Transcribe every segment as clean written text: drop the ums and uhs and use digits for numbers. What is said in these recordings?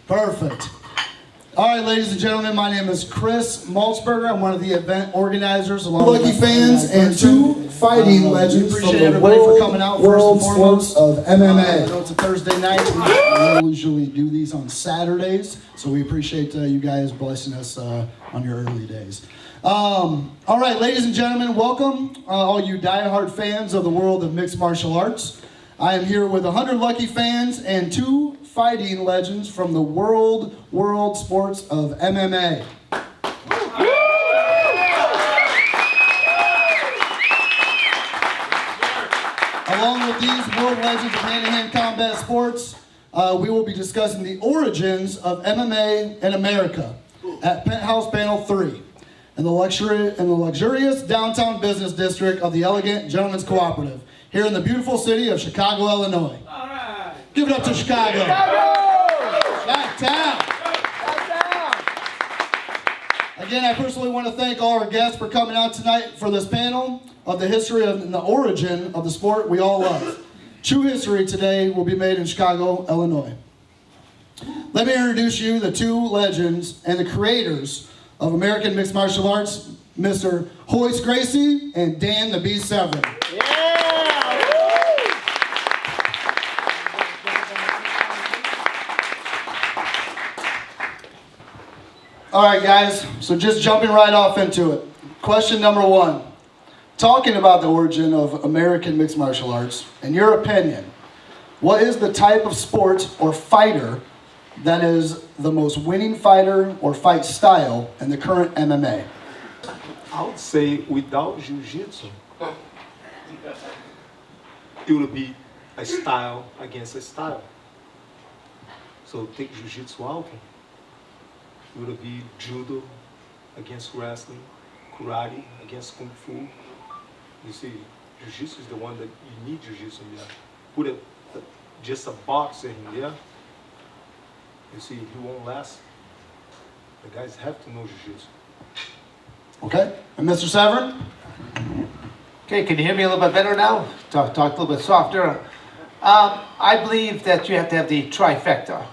Perfect. All right, ladies and gentlemen, my name is Chris Maltzberger. I'm one of the event organizers, along with Lucky fans and two fighting legends from the world sports of MMA. I know it's a Thursday night. We usually do these on Saturdays, so we appreciate you guys blessing us on your early days. All right, ladies and gentlemen, welcome all you diehard fans of the world of mixed martial arts. I am here with 100 Lucky fans and two fighting legends from the world sports of MMA. Along with these world legends of hand-to-hand combat sports, we will be discussing the origins of MMA in America at Penthouse Panel 3 in the luxurious downtown business district of the Elegant Gentlemen's Cooperative here in the beautiful city of Chicago, Illinois. All right. Give it up to Chicago. Chi-town. Again, I personally want to thank all our guests for coming out tonight for this panel of the history and the origin of the sport we all love. True history today will be made in Chicago, Illinois. Let me introduce you the two legends and the creators of American mixed martial arts, Mr. Royce Gracie and Dan the Beast Severn. All right, guys, so just jumping right off into it. Question number one. Talking about the origin of American mixed martial arts, in your opinion, what is the type of sport or fighter that is the most winning fighter or fight style in the current MMA? I would say without jiu-jitsu, it would be a style against a style. So take jiu-jitsu out, it would be judo against wrestling, karate against kung fu. You see, jiu-jitsu is the one that you need jiu-jitsu in there. Put just a boxer in there, you see, he won't last. The guys have to know jiu-jitsu. Okay, and Mr. Severn? Okay, can you hear me a little bit better now? Talk a little bit softer. I believe that you have to have the trifecta.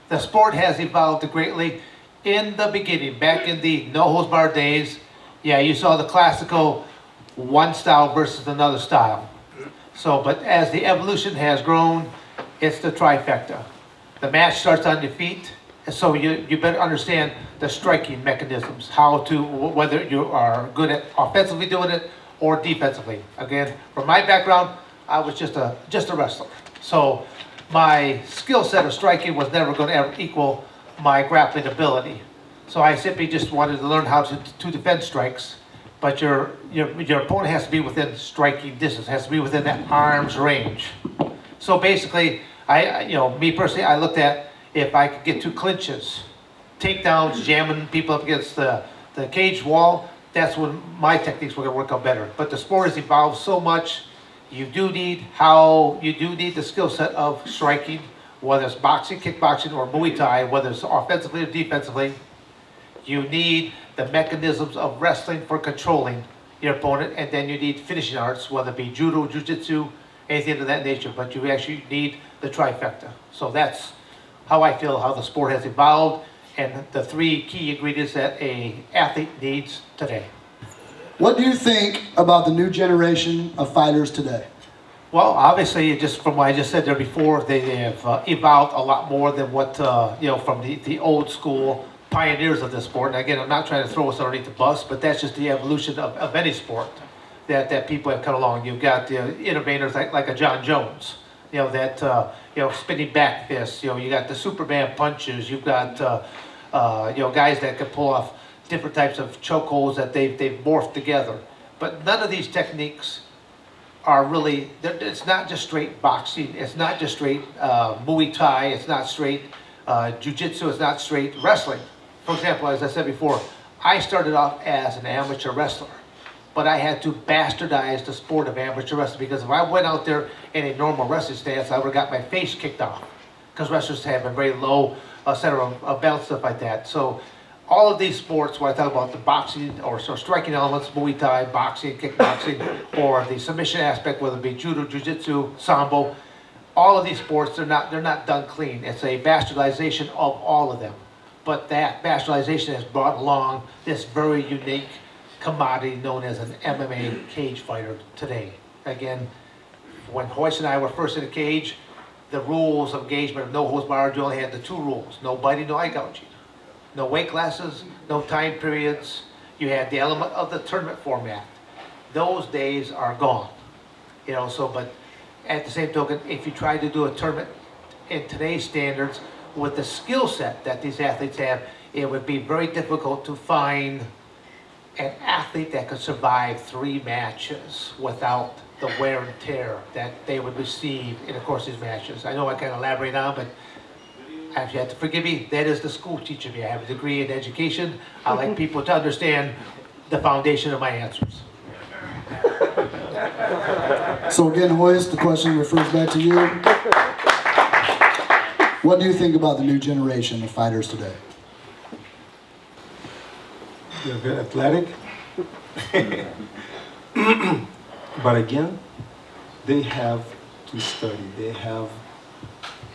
The sport has evolved greatly. In the beginning, back in the no-holds-barred days, yeah, you saw the classical one style versus another style. So, but as the evolution has grown, it's the trifecta. The match starts on your feet, so you better understand the striking mechanisms, how to, whether you are good at offensively doing it or defensively. Again, from my background, I was just a wrestler. So my skill set of striking was never going to ever equal my grappling ability. So I simply just wanted to learn how to defend strikes. But your opponent has to be within striking distance, has to be within that arm's range. So basically, me personally, I looked at if I could get 2 clinches, takedowns, jamming people up against the cage wall, that's when my techniques were going to work out better. But the sport has evolved so much, you do need the skill set of striking, whether it's boxing, kickboxing, or Muay Thai, whether it's offensively or defensively. You need the mechanisms of wrestling for controlling your opponent, and then you need finishing arts, whether it be judo, jiu-jitsu, anything of that nature, but you actually need the trifecta. So that's how I feel how the sport has evolved, and the 3 key ingredients that an athlete needs today. What do you think about the new generation of fighters today? Well, obviously, just from what I just said there before, they have evolved a lot more than what, from the old school pioneers of this sport. And again, I'm not trying to throw us underneath the bus, but that's just the evolution of any sport that people have come along. You've got innovators like a John Jones, spinning back fists. You got the Superman punches. You've got, guys that can pull off different types of chokeholds that they've morphed together. But none of these techniques are really, it's not just straight boxing, it's not just straight Muay Thai, it's not straight jiu-jitsu, it's not straight wrestling. For example, as I said before, I started off as an amateur wrestler, but I had to bastardize the sport of amateur wrestling, because if I went out there in a normal wrestling stance, I would have got my face kicked off, because wrestlers have a very low center of balance, stuff like that. So all of these sports, when I talk about the boxing or striking elements, Muay Thai, boxing, kickboxing, or the submission aspect, whether it be judo, jiu-jitsu, sambo, all of these sports, they're not done clean. It's a bastardization of all of them. But that bastardization has brought along this very unique commodity known as an MMA cage fighter today. Again, when Royce and I were first in the cage, the rules of engagement of no holds barred, you only had the two rules: no biting, no eye gouging, no weight classes, no time periods. You had the element of the tournament format. Those days are gone, you know. So, but at the same token, if you try to do a tournament in today's standards with the skill set that these athletes have, it would be very difficult to find an athlete that could survive 3 matches without the wear and tear that they would receive in the course of these matches. I know I can't elaborate on, but you have to forgive me, that is the school teaching me. I have a degree in education. I like people to understand the foundation of my answers. So again, Royce, the question refers back to you. What do you think about the new generation of fighters today? They're very athletic. But again, they have to study.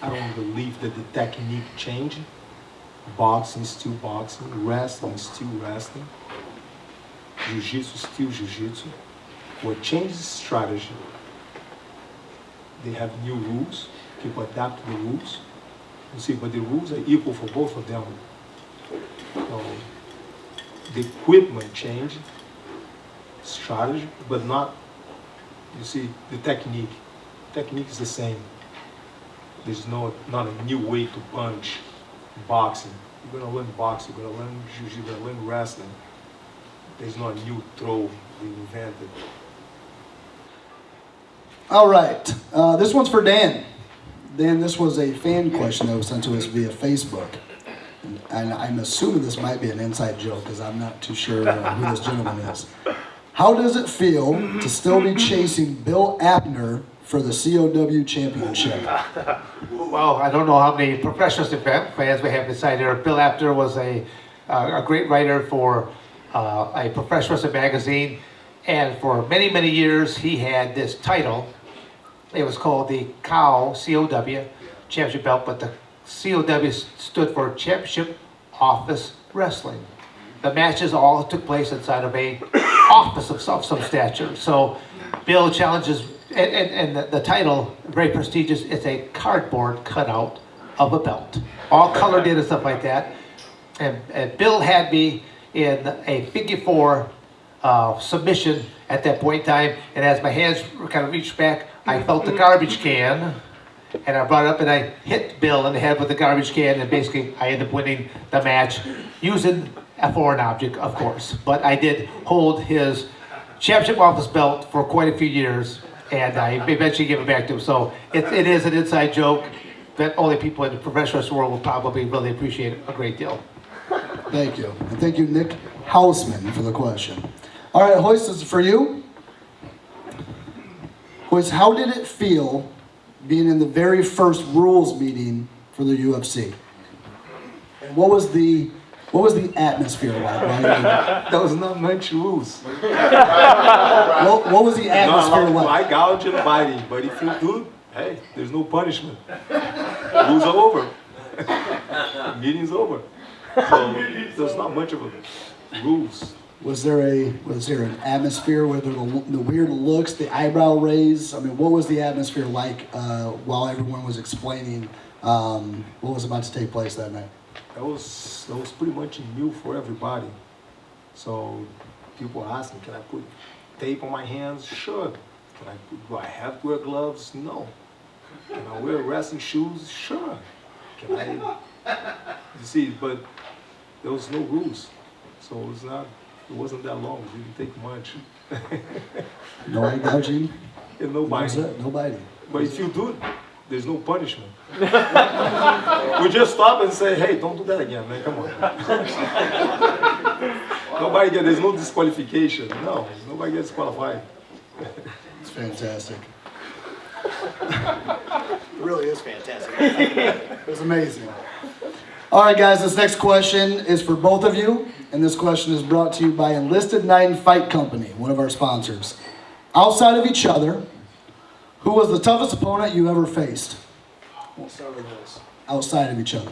I don't believe that the technique changed. Boxing is still boxing. Wrestling is still wrestling. Jiu-jitsu is still jiu-jitsu. What changes is strategy. They have new rules. People adapt to the rules. You see, but the rules are equal for both of them. So, the equipment changed, strategy, but not, you see, the technique. Technique is the same. There's not a new way to punch boxing. You're gonna learn boxing, you're gonna learn jiu-jitsu, you're gonna learn wrestling. There's not a new throw we invented. All right, this one's for Dan. Dan, this was a fan question that was sent to us via Facebook. And I'm assuming this might be an inside joke because I'm not too sure who this gentleman is. How does it feel to still be chasing Bill Apner for the COW championship? Well, I don't know how many professional fans we have inside here. Bill Apter was a great writer for a professional wrestling magazine, and for many, many years he had this title. It was called the COW championship belt, but the COW stood for Championship Office Wrestling. The matches all took place inside of a office of some stature. So Bill challenges, and the title, very prestigious, it's a cardboard cutout of a belt, all colored in and stuff like that. And Bill had me in a figure 4 submission at that point in time, and as my hands kind of reached back, I felt the garbage can, and I brought it up and I hit Bill in the head with the garbage can, and basically I ended up winning the match using a foreign object, of course. But I did hold his championship office belt for quite a few years, and I eventually gave it back to him. So it is an inside joke that only people in the professional wrestling world will probably really appreciate a great deal. Thank you. And thank you, Nick Hausman, for the question. All right, Royce, this is for you. Royce, how did it feel being in the very first rules meeting for the UFC? And what was the atmosphere like? There was not much rules. What was the atmosphere like? I gouge and biting, but if you do, hey, there's no punishment. Rules are over. Meeting's over. So there's not much of a rules. Was there an atmosphere where the weird looks, the eyebrow raise? I mean, what was the atmosphere like while everyone was explaining what was about to take place that night? That was pretty much new for everybody. So people were asking, can I put tape on my hands? Sure. Do I have to wear gloves? No. Can I wear wrestling shoes? Sure. Can I? You see, but there was no rules, so it wasn't that long. It didn't take much. No eye gouging? And no biting. No biting. But if you do it, there's no punishment. We just stop and say, hey, don't do that again, man, come on. There's no disqualification. No, nobody gets qualified. It's fantastic. It really is fantastic. It was amazing. All right, guys, this next question is for both of you, and this question is brought to you by Enlisted 9 Fight Company, one of our sponsors. Outside of each other, who was the toughest opponent you ever faced? outside of each other?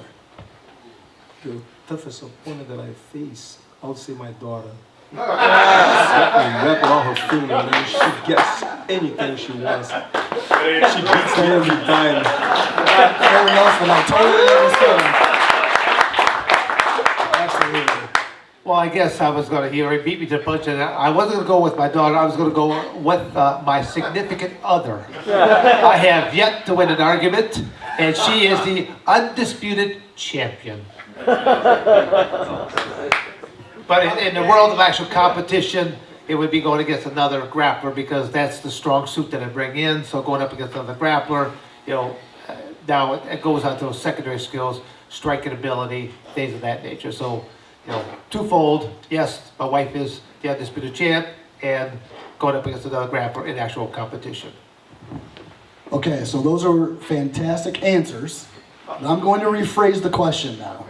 The toughest opponent that I face, I would say my daughter. Wrap all her feeling, man. She gets anything she wants. She beats me every time. Fair enough, and I totally understand. Absolutely. Well, I guess I was going to hear it beat me to the punch, and I wasn't going to go with my daughter. I was going to go with my significant other. I have yet to win an argument, and she is the undisputed champion. But in the world of actual competition, it would be going against another grappler because that's the strong suit that I bring in. So going up against another grappler, now it goes on to those secondary skills, striking ability, things of that nature. So, twofold. Yes, my wife is the undisputed champ, and going up against another grappler in actual competition. Okay, so those are fantastic answers. But I'm going to rephrase the question now.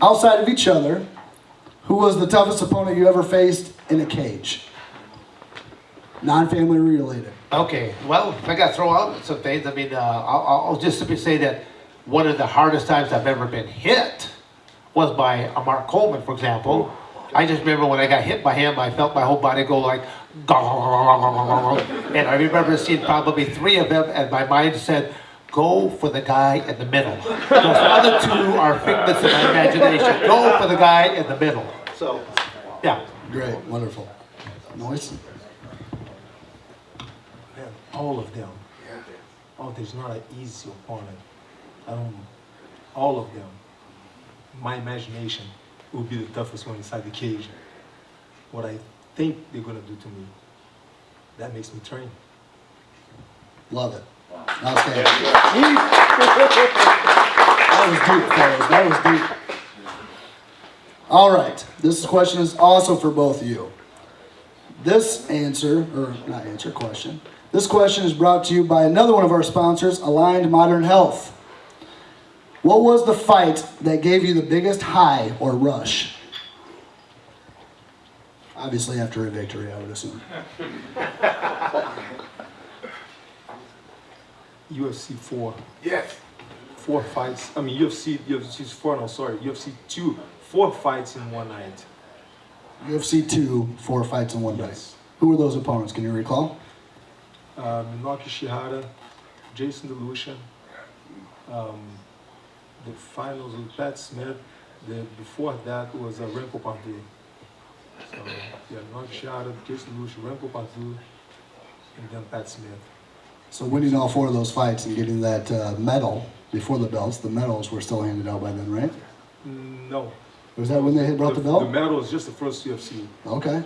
Outside of each other, who was the toughest opponent you ever faced in a cage? Non-family related. Okay, well, if I got to throw out some things, I mean, I'll just simply say that one of the hardest times I've ever been hit was by a Mark Coleman, for example. I just remember when I got hit by him, I felt my whole body go like, and I remember seeing probably 3 of them, and my mind said, go for the guy in the middle. Those other 2 are figments of my imagination. Go for the guy in the middle. So, yeah. Great, wonderful. Royce? Man, all of them. Oh, there's not an easy opponent. All of them. My imagination will be the toughest one inside the cage. What I think they're gonna do to me, that makes me train. Love it. Outstanding. That was deep, fellas. That was deep. All right. This question is also for both of you. This question. This question is brought to you by another one of our sponsors, Aligned Modern Health. What was the fight that gave you the biggest high or rush? Obviously after a victory, I would assume. UFC 4. Yes. 4 fights. I mean, UFC 4, no, sorry. UFC 2, 4 fights in one night. UFC 2, 4 fights in one night. Yes. Who were those opponents? Can you recall? Minoki Shihara, Jason DeLucia. The finals with Pat Smith. Before that was Remco Pardour. So, yeah, Minoki Shihara, Jason DeLucia, Remco Pardour, and then Pat Smith. So winning all 4 of those fights and getting that medal before the belts, the medals were still handed out by then, right? No. Was that when they brought the belt? The medal was just the first UFC. Okay.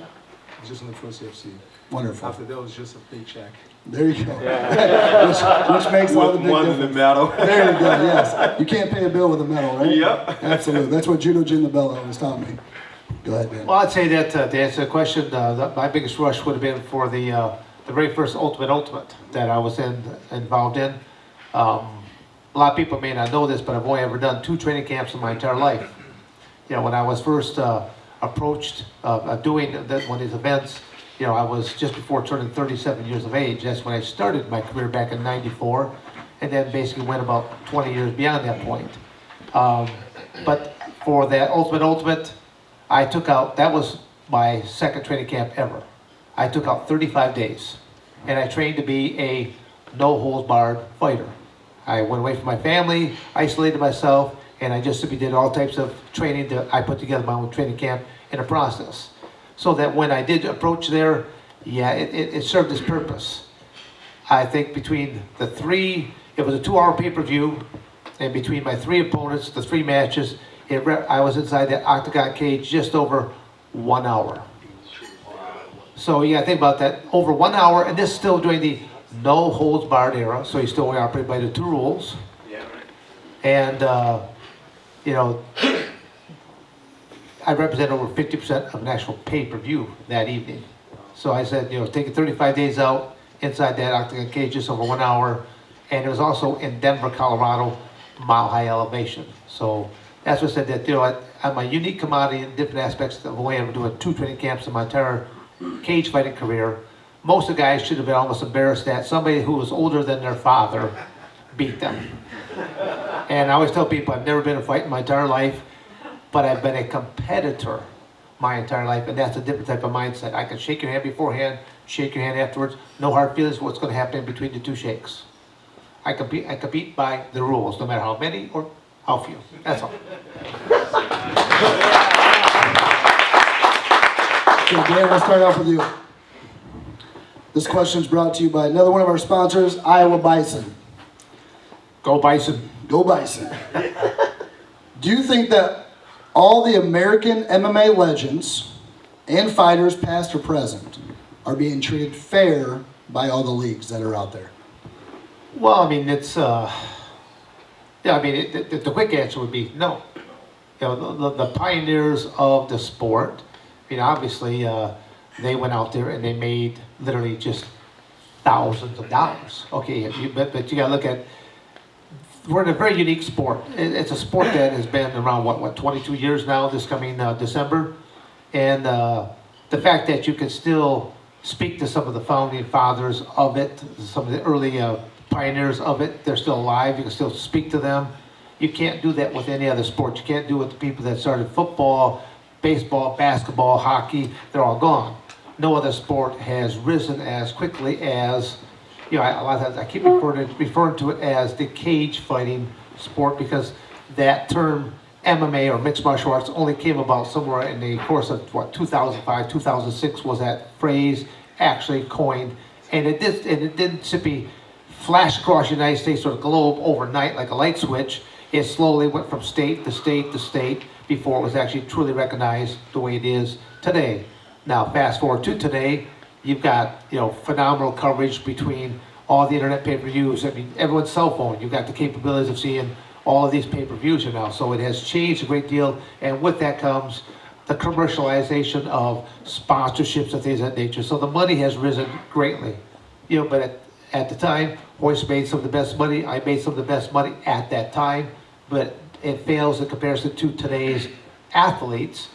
Just in the first UFC. Wonderful. After that was just a paycheck. There you go. which makes all the big difference. The medal. There you go, yes. You can't pay a bill with a medal, right? Yep. Absolutely. That's what Judo Jim LaBella always taught me. Go ahead, Dan. Well, I'd say that to answer the question, my biggest rush would have been for the very first Ultimate that I was involved in. A lot of people may not know this, but I've only ever done 2 training camps in my entire life. When I was first approached doing one of these events, I was just before turning 37 years of age. That's when I started my career back in '94, and then basically went about 20 years beyond that point. But for that Ultimate, I took out, that was my second training camp ever. I took out 35 days, and I trained to be a no-holds-barred fighter. I went away from my family, isolated myself, and I just simply did all types of training that I put together my own training camp in a process. So that when I did approach there, it served its purpose. I think between the 3, it was a 2-hour pay-per-view, and between my 3 opponents, the 3 matches, I was inside that octagon cage just over 1 hour. So you gotta think about that, over 1 hour, and this is still during the no-holds-barred era, so you still only operate by the 2 rules. Yeah, right. And, I represent over 50% of an actual pay-per-view that evening. So I said, taking 35 days out inside that octagon cage just over 1 hour, and it was also in Denver, Colorado, mile-high elevation. So that's what I said that, I'm a unique commodity in different aspects of the way I'm doing 2 training camps in my entire cage fighting career. Most of the guys should have been almost embarrassed that somebody who was older than their father beat them. And I always tell people I've never been in a fight in my entire life, but I've been a competitor my entire life, and that's a different type of mindset. I can shake your hand beforehand, shake your hand afterwards, no hard feelings what's going to happen in between the two shakes. I compete by the rules, no matter how many or how few. That's all. Okay, Dan, we'll start off with you. This question is brought to you by another one of our sponsors, Iowa Bison. Go Bison. Go Bison. Do you think that all the American MMA legends and fighters, past or present, are being treated fair by all the leagues that are out there? Well, I mean, it's, yeah, I mean, the quick answer would be no. You know, the pioneers of the sport, I mean, obviously, they went out there and they made literally just thousands of dollars. Okay, but you gotta look at, we're in a very unique sport. It's a sport that has been around, what 22 years now, this coming December. And the fact that you can still speak to some of the founding fathers of it, some of the early pioneers of it, they're still alive, you can still speak to them. You can't do that with any other sport. You can't do it with the people that started football, baseball, basketball, hockey, they're all gone. No other sport has risen as quickly as, you know, a lot of times I keep referring to it as the cage fighting sport, because that term MMA or mixed martial arts only came about somewhere in the course of 2005, 2006 was that phrase actually coined, and it didn't simply flash across the United States or the globe overnight like a light switch. It slowly went from state to state to state before it was actually truly recognized the way it is today. Now, fast forward to today, you've got, you know, phenomenal coverage between all the internet pay-per-views. I mean, everyone's cell phone. You've got the capabilities of seeing all of these pay-per-views now. So it has changed a great deal, and with that comes the commercialization of sponsorships and things of that nature. So the money has risen greatly. You know, but at the time, Royce made some of the best money. I made some of the best money at that time, but it fails in comparison to today's athletes.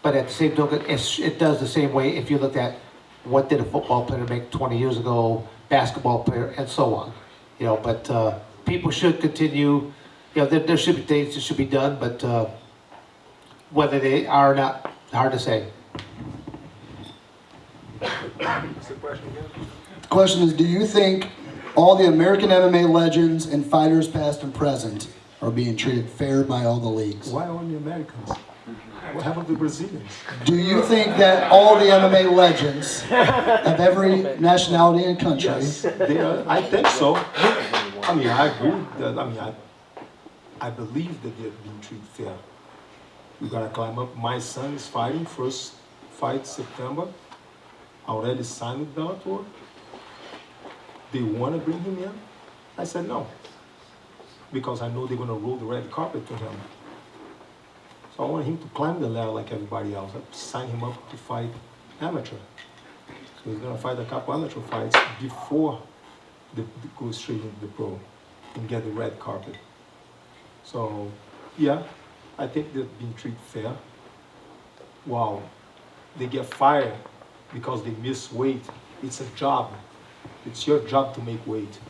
But at the same token, it does the same way if you look at what did a football player make 20 years ago, basketball player, and so on. You know, but people should continue. You know, there should be things that should be done, but whether they are or not, hard to say. What's the question again? The question is, do you think all the American MMA legends and fighters, past and present, are being treated fair by all the leagues? Why only Americans? What happened to the Brazilians? Do you think that all the MMA legends of every nationality and country? Yes, they are, I think so. I mean, I agree that, I mean, I believe that they're being treated fair. We gotta climb up. My son is fighting, first fight September. I already signed with Bellator. They wanna bring him in? I said no. Because I know they're gonna roll the red carpet to him. So I want him to climb the ladder like everybody else. I sign him up to fight amateur. So he's gonna fight a couple amateur fights before they go straight into the pro and get the red carpet. So yeah, I think they're being treated fair. Wow, they get fired because they miss weight. It's a job. It's your job to make weight.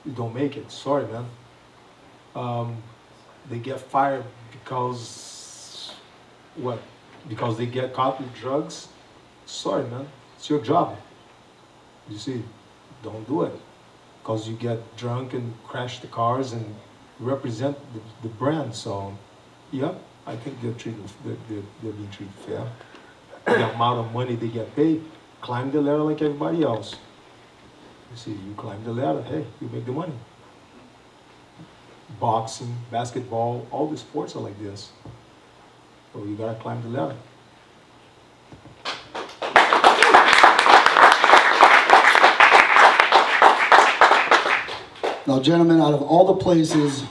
You don't make it, sorry man. They get fired because, what? Because they get caught with drugs? Sorry man, it's your job. You see, don't do it. Because you get drunk and crash the cars and represent the brand. So, yeah, I think they're being treated fair. The amount of money they get paid, climb the ladder like everybody else. You see, you climb the ladder, hey, you make the money. Boxing, basketball, all the sports are like this. So you gotta climb the ladder. Now, gentlemen, out of all the places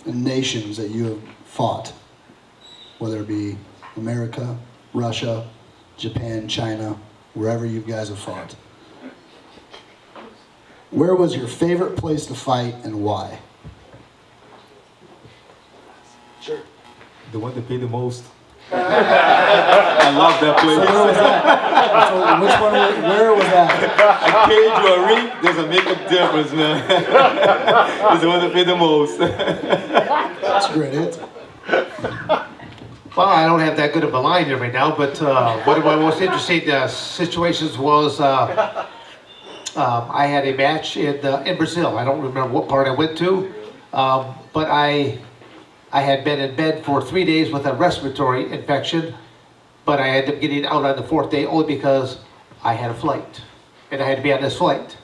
and nations that you have fought, whether it be America, Russia, Japan, China, wherever you guys have fought, where was your favorite place to fight and why? Sure. The one that paid the most. I love that place. Where was that? So which one? Where was that? A cage or a ring doesn't make a difference, man. It's the one that paid the most. That's a great answer. Well, I don't have that good of a line there right now, but one of my most interesting situations was I had a match in Brazil. I don't remember what part I went to, but I had been in bed for 3 days with a respiratory infection, but I ended up getting out on the 4th day only because I had a flight, and I had to be on this flight.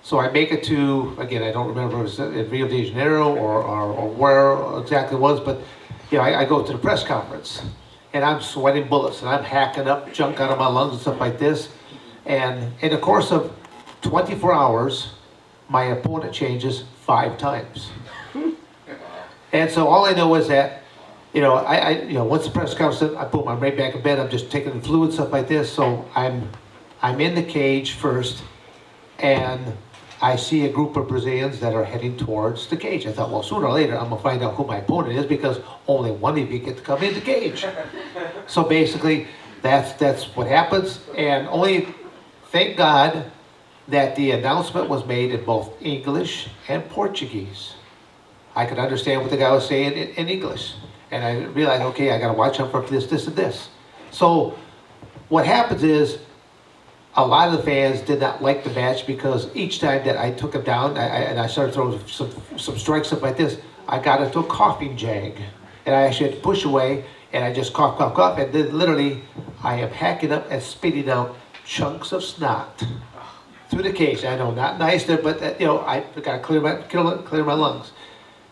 So I make it to, again, I don't remember if it was in Rio de Janeiro or where exactly it was, but you know, I go to the press conference, and I'm sweating bullets, and I'm hacking up junk out of my lungs and stuff like this, and in the course of 24 hours, my opponent changes 5 times. And so all I know is that, you know, you know, once the press conference, I'm right back in bed. I'm just taking the fluid, stuff like this. So I'm in the cage first, and I see a group of Brazilians that are heading towards the cage. I thought, well, sooner or later, I'm gonna find out who my opponent is because only one of you get to come in the cage. So basically, that's what happens. And only, thank God, that the announcement was made in both English and Portuguese. I could understand what the guy was saying in English. And I realized, okay, I gotta watch out for this, and this. So what happens is, a lot of the fans did not like the match because each time that I took him down, and I started throwing some strikes, stuff like this, I got into a coughing jag. And I actually had to push away, and I just cough, and then literally, I am hacking up and spitting out chunks of snot through the cage. I know, not nice there, but you know, I gotta clear my lungs.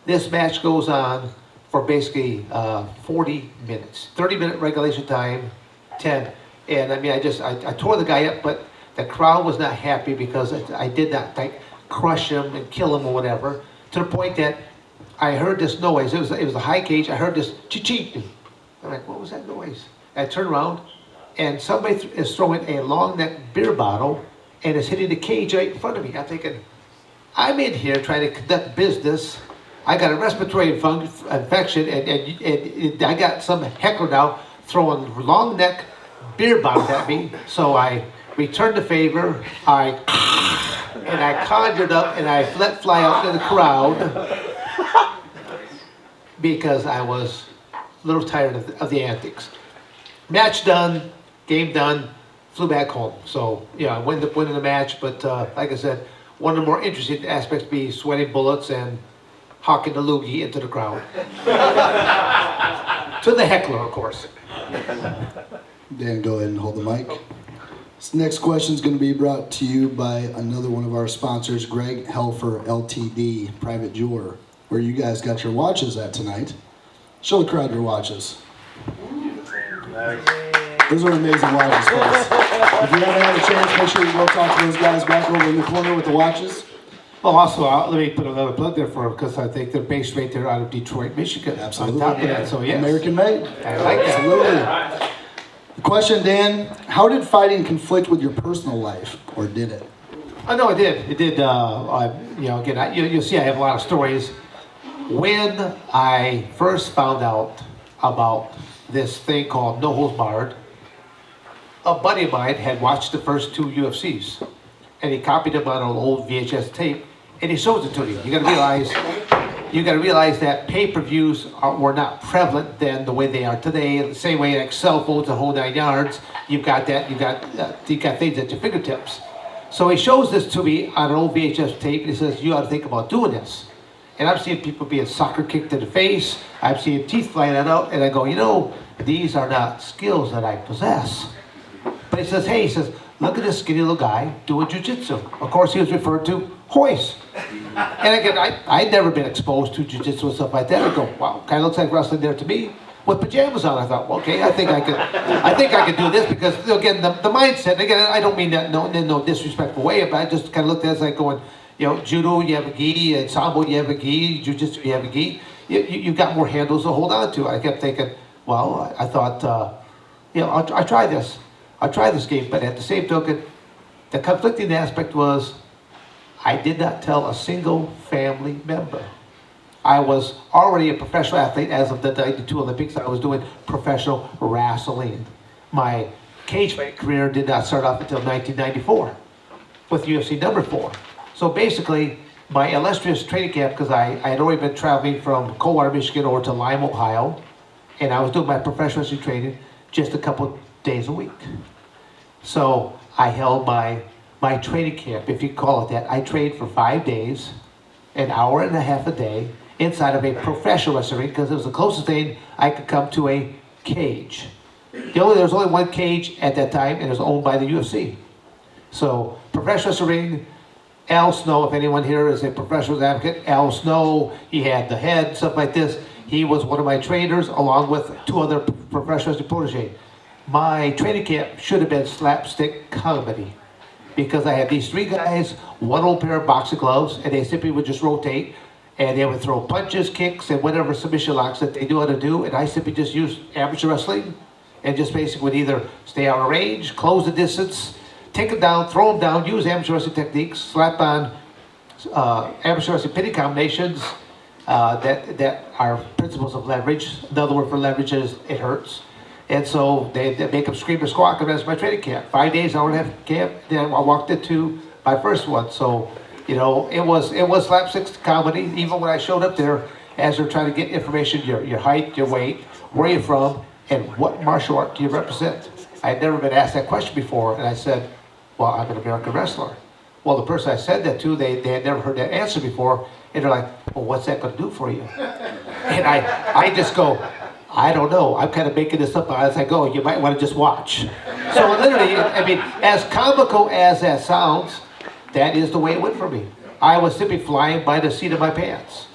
This match goes on for basically 40 minutes, 30-minute regulation time, 10. And I mean, I tore the guy up, but the crowd was not happy because I did not like crush him and kill him or whatever. To the point that I heard this noise. It was a high cage. I heard this chi-chi. I'm like, what was that noise? I turned around, and somebody is throwing a long neck beer bottle and is hitting the cage right in front of me. I'm thinking, I'm in here trying to conduct business. I got a respiratory infection, and I got some heckler now throwing long neck beer bottles at me. So I returned the favor. I conjured up and I let fly out into the crowd because I was a little tired of the antics. Match done, game done, flew back home. So yeah, I ended up winning the match, but like I said, one of the more interesting aspects be sweating bullets and hawking the loogie into the crowd. To the heckler, of course. Dan, go ahead and hold the mic. This next question is going to be brought to you by another one of our sponsors, Greg Helfer LTD, Private Jeweler, where you guys got your watches at tonight. Show the crowd your watches. Those are amazing watches, folks. If you haven't had a chance, make sure you go talk to those guys back over in the corner with the watches. Well, also, let me put another plug there for them because I think they're based right there out of Detroit, Michigan. Absolutely. On top of that, so yes. American made. I like that. Absolutely. Question, Dan, how did fighting conflict with your personal life, or did it? Oh, no, it did. It did. You know, again, you'll see I have a lot of stories. When I first found out about this thing called No Holds Barred, a buddy of mine had watched the first 2 UFCs, and he copied them on an old VHS tape, and he shows it to me. You got to realize that pay-per-views were not prevalent then the way they are today. The same way like cell phones, the whole 9 yards. You got things at your fingertips. So he shows this to me on an old VHS tape, and he says, "You ought to think about doing this." And I'm seeing people being soccer kicked in the face. I'm seeing teeth flying out, and I go, you know, these are not skills that I possess. But he says, hey, look at this skinny little guy doing jiu-jitsu. Of course, he was referred to Royce. And again, I'd never been exposed to jiu-jitsu and stuff like that. I go, wow, kind of looks like wrestling there to me. With pajamas on, I thought, well, okay, I think I could do this because, again, the mindset, again, I don't mean that in no disrespectful way, but I just kind of looked at it as like going, you know, judo, you have a gi, and sambo, you have a gi, jiu-jitsu, you have a gi. You've got more handles to hold on to. I kept thinking, well, I thought, you know, I'll try this. I'll try this game, but at the same token, the conflicting aspect was I did not tell a single family member. I was already a professional athlete as of the 92 Olympics. I was doing professional wrestling. My cage fight career did not start off until 1994 with UFC number 4. So basically, my illustrious training camp, because I had already been traveling from Coldwater, Michigan over to Lime, Ohio, and I was doing my professional wrestling training just a couple days a week. So I held my training camp, if you call it that. I trained for 5 days, an hour and a half a day, inside of a professional wrestling ring, because it was the closest thing I could come to a cage. There was only one cage at that time, and it was owned by the UFC. So, professional wrestling ring, Al Snow, if anyone here is a professional advocate, Al Snow, he had the head, stuff like this. He was one of my trainers, along with 2 other professional wrestling proteges. My training camp should have been slapstick comedy, because I had these 3 guys, one old pair of boxing gloves, and they simply would just rotate, and they would throw punches, kicks, and whatever submission locks that they knew how to do, and I simply just used amateur wrestling, and just basically would either stay out of range, close the distance, take them down, throw them down, use amateur wrestling techniques, slap on amateur wrestling pinning combinations that are principles of leverage. Another word for leverage is it hurts. And so they make them scream or squawk, and that's my training camp. 5 days, hour and a half camp, then I walked into my first one. So, you know, it was slapstick comedy. Even when I showed up there, as they're trying to get information, your height, your weight, where you're from, and what martial art do you represent? I had never been asked that question before, and I said, well, I'm an American wrestler. Well, the person I said that to, they had never heard that answer before, and they're like, well, what's that going to do for you? And I just go, I don't know. I'm kind of making this up as I go. You might want to just watch. So literally, I mean, as comical as that sounds, that is the way it went for me. I was simply flying by the seat of my pants.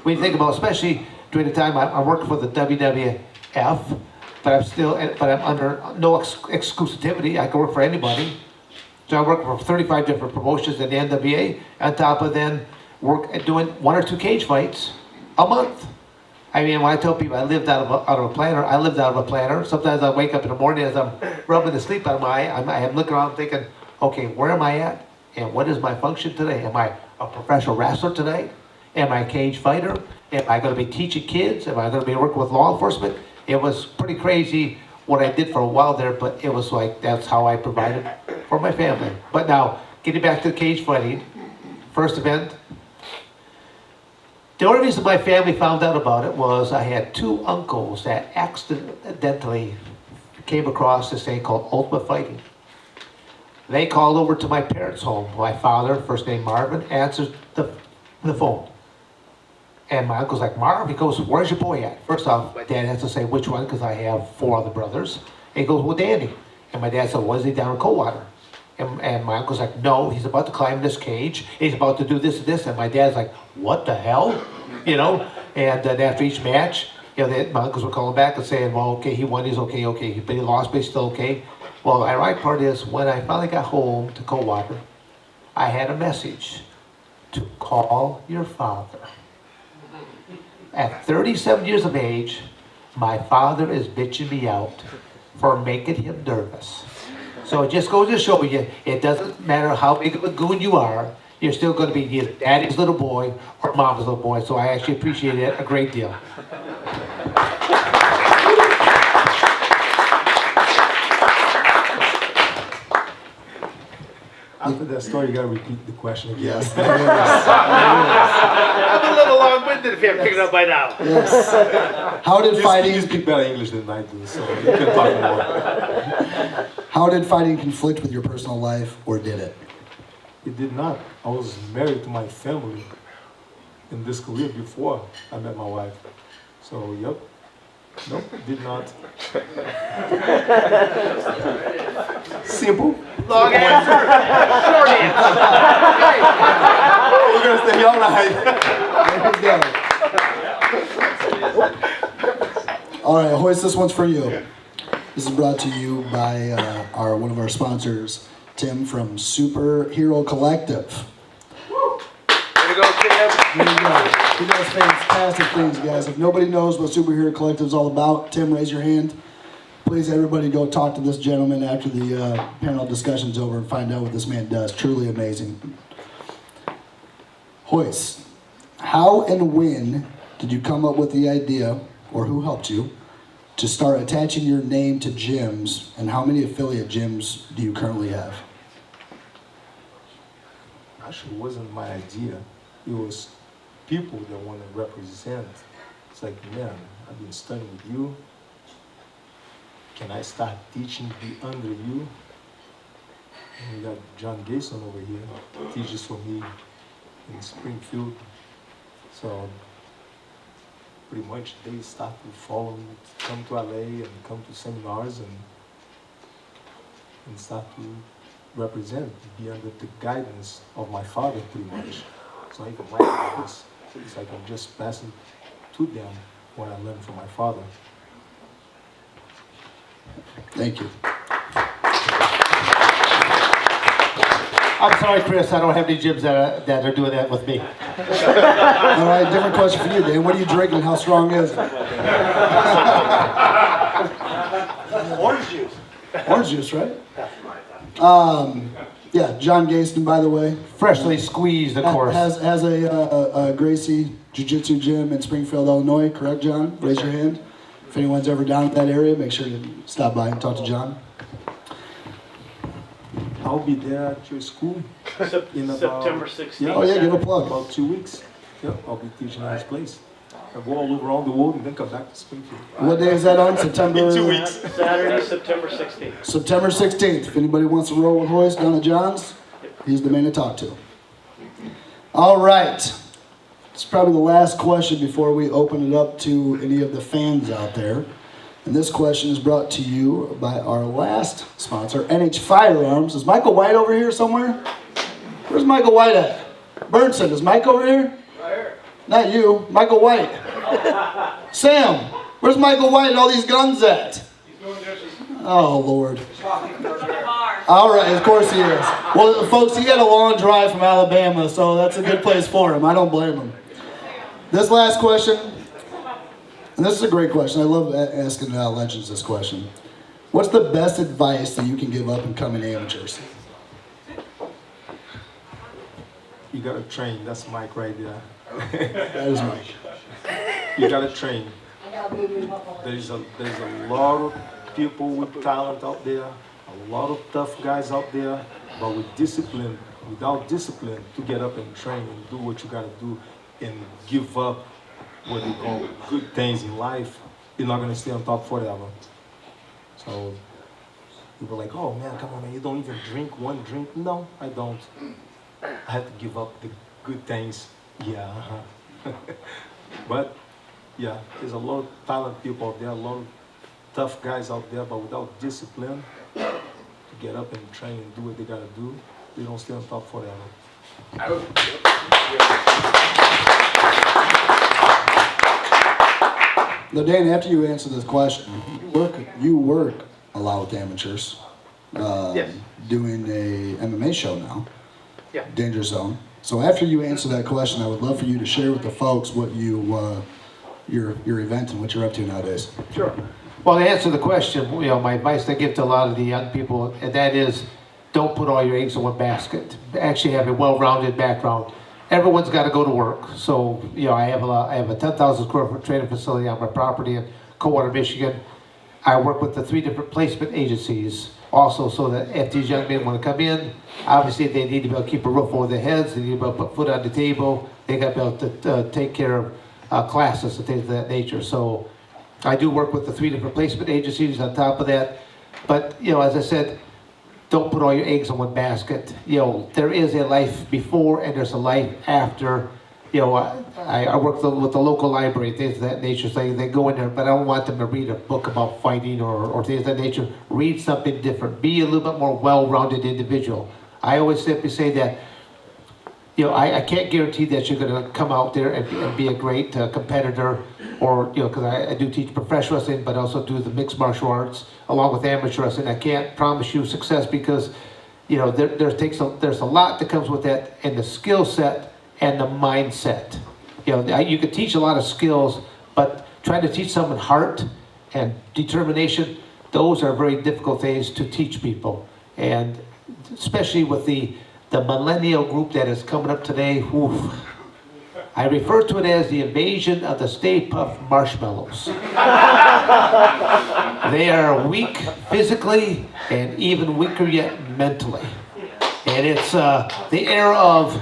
When you think about, especially during the time I'm working for the WWF, but I'm under no exclusivity. I can work for anybody. So I work for 35 different promotions in the NWA. On top of then work at doing 1 or 2 cage fights a month. I mean, when I tell people I lived out of a planner, I lived out of a planner. Sometimes I wake up in the morning as I'm rubbing the sleep out of my eye. I'm looking around thinking, okay, where am I at? And what is my function today? Am I a professional wrestler today? Am I a cage fighter? Am I going to be teaching kids? Am I going to be working with law enforcement? It was pretty crazy what I did for a while there, but it was like, that's how I provided for my family. But now, getting back to the cage fighting, first event, the only reason my family found out about it was I had 2 uncles that accidentally came across this thing called Ultimate Fighting. They called over to my parents' home. My father, first name Marvin, answered the phone. And my uncle's like, Marv, he goes, where's your boy at? First off, my dad has to say which one, because I have 4 other brothers. And he goes, well, Danny. And my dad said, was he down in Coldwater? And my uncle's like, no, he's about to climb this cage. He's about to do this and this. And my dad's like, what the hell? You know? And then after each match, you know, my uncles were calling back and saying, well, okay, he won, he's okay. But he lost, but he's still okay. Well, the ironic part is, when I finally got home to Coldwater, I had a message to call your father. At 37 years of age, my father is bitching me out for making him nervous. So it just goes to show you, it doesn't matter how big of a goon you are, you're still going to be either daddy's little boy or mom's little boy. So I actually appreciate it a great deal. After that story, you gotta repeat the question again. Yes. I'm a little long-winded if you haven't picked it up by now. Yes. How did fighting? You speak better English than I do, so you can talk more. How did fighting conflict with your personal life, or did it? It did not. I was married to my family in this career before I met my wife. So, yep. Nope, did not. Simple. Long answer, short answer. We're gonna stay here all night. There we go. All right, Hoist, this one's for you. This is brought to you by one of our sponsors, Tim from Superhero Collective. Way to go, Tim. There you go. He does fantastic things, guys. If nobody knows what Superhero Collective is all about, Tim, raise your hand. Please, everybody, go talk to this gentleman after the panel discussion's over and find out what this man does. Truly amazing. Hoist, How and when did you come up with the idea, or who helped you, to start attaching your name to gyms, and how many affiliate gyms do you currently have? Actually, it wasn't my idea. It was people that want to represent. It's like, man, I've been studying with you. Can I start teaching be under you? And we got John Gason over here, teaches for me in Springfield. So pretty much they start to follow me, come to LA and come to seminars and start to represent, be under the guidance of my father pretty much. So even my guidance, it's like I'm just passing to them what I learned from my father. Thank you. I'm sorry, Chris, I don't have any gyms that are doing that with me. All right, different question for you, Dan. What are you drinking? How strong is it? Orange juice. Orange juice, right? Yeah, John Gaston, by the way. Freshly squeezed, of course. Has a Gracie Jiu-Jitsu gym in Springfield, Illinois, correct, John? Raise your hand. If anyone's ever down at that area, make sure you stop by and talk to John. I'll be there at your school in about September 16th. yeah, Oh yeah, give a plug. about 2 weeks. Yep, I'll be teaching in this place. I'll go all around the world and then come back to Springfield. What day is that on? September? In 2 weeks. Saturday, September 16th. September 16th. If anybody wants to roll with Royce down at John's, he's the man to talk to. All right. It's probably the last question before we open it up to any of the fans out there. And this question is brought to you by our last sponsor, NH Firearms. Is Michael White over here somewhere? Where's Michael White at? Burnson, is Mike over here? Right here. Not you, Michael White. Sam, where's Michael White and all these guns at? Oh, Lord. All right, of course he is. Well, folks, he had a long drive from Alabama, so that's a good place for him. I don't blame him. This last question, and this is a great question. I love asking legends this question. What's the best advice that you can give up and coming amateurs? You gotta train. That's Mike right there. That is Mike. You gotta train. There's a lot of people with talent out there, a lot of tough guys out there, but with discipline, without discipline, to get up and train and do what you gotta do and give up what they call good things in life, you're not gonna stay on top forever. So people are like, oh man, come on man, you don't even drink one drink. No, I don't. I have to give up the good things. Yeah. But yeah, there's a lot of talented people out there, a lot of tough guys out there, but without discipline to get up and train and do what they gotta do, they don't stay on top forever. Now, Dan, after you answer this question, you work a lot with amateurs. Yes. Doing a MMA show now. Yeah. Danger Zone. So after you answer that question, I would love for you to share with the folks what your event and what you're up to nowadays. Sure. Well, to answer the question, my advice I give to a lot of the young people, and that is, don't put all your eggs in one basket. Actually have a well-rounded background. Everyone's got to go to work. So, I have a 10,000 square foot training facility on my property in Coldwater, Michigan. I work with the 3 different placement agencies also, so that if these young men want to come in, obviously they need to be able to keep a roof over their heads, they need to be able to put food on the table, they got to be able to take care of classes and things of that nature. So I do work with the 3 different placement agencies on top of that. But, as I said, don't put all your eggs in one basket. There is a life before and there's a life after. I work with the local library, things of that nature. So they go in there, but I don't want them to read a book about fighting or things of that nature. Read something different. Be a little bit more well-rounded individual. I always simply say that, I can't guarantee that you're going to come out there and be a great competitor, or, because I do teach professional wrestling, but also do the mixed martial arts along with amateur wrestling. I can't promise you success because, there's a lot that comes with that, and the skill set and the mindset. You can teach a lot of skills, but trying to teach someone heart and determination, those are very difficult things to teach people. And especially with the millennial group that is coming up today, I refer to it as the invasion of the Stay Puft Marshmallows. They are weak physically and even weaker yet mentally. And it's the era of,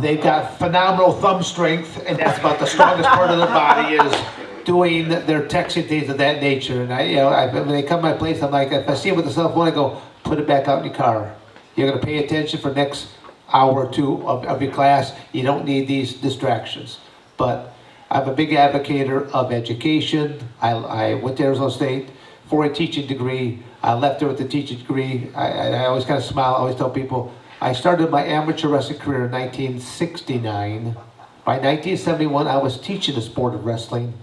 they've got phenomenal thumb strength, and that's about the strongest part of their body is doing their texting, things of that nature. And when they come to my place, I'm like, if I see them with the cell phone, I go, put it back out in your car. You're going to pay attention for the next hour or two of your class. You don't need these distractions. But I'm a big advocate of education. I went to Arizona State for a teaching degree. I left there with a teaching degree. I always kind of smile. I always tell people, I started my amateur wrestling career in 1969. By 1971, I was teaching the sport of wrestling.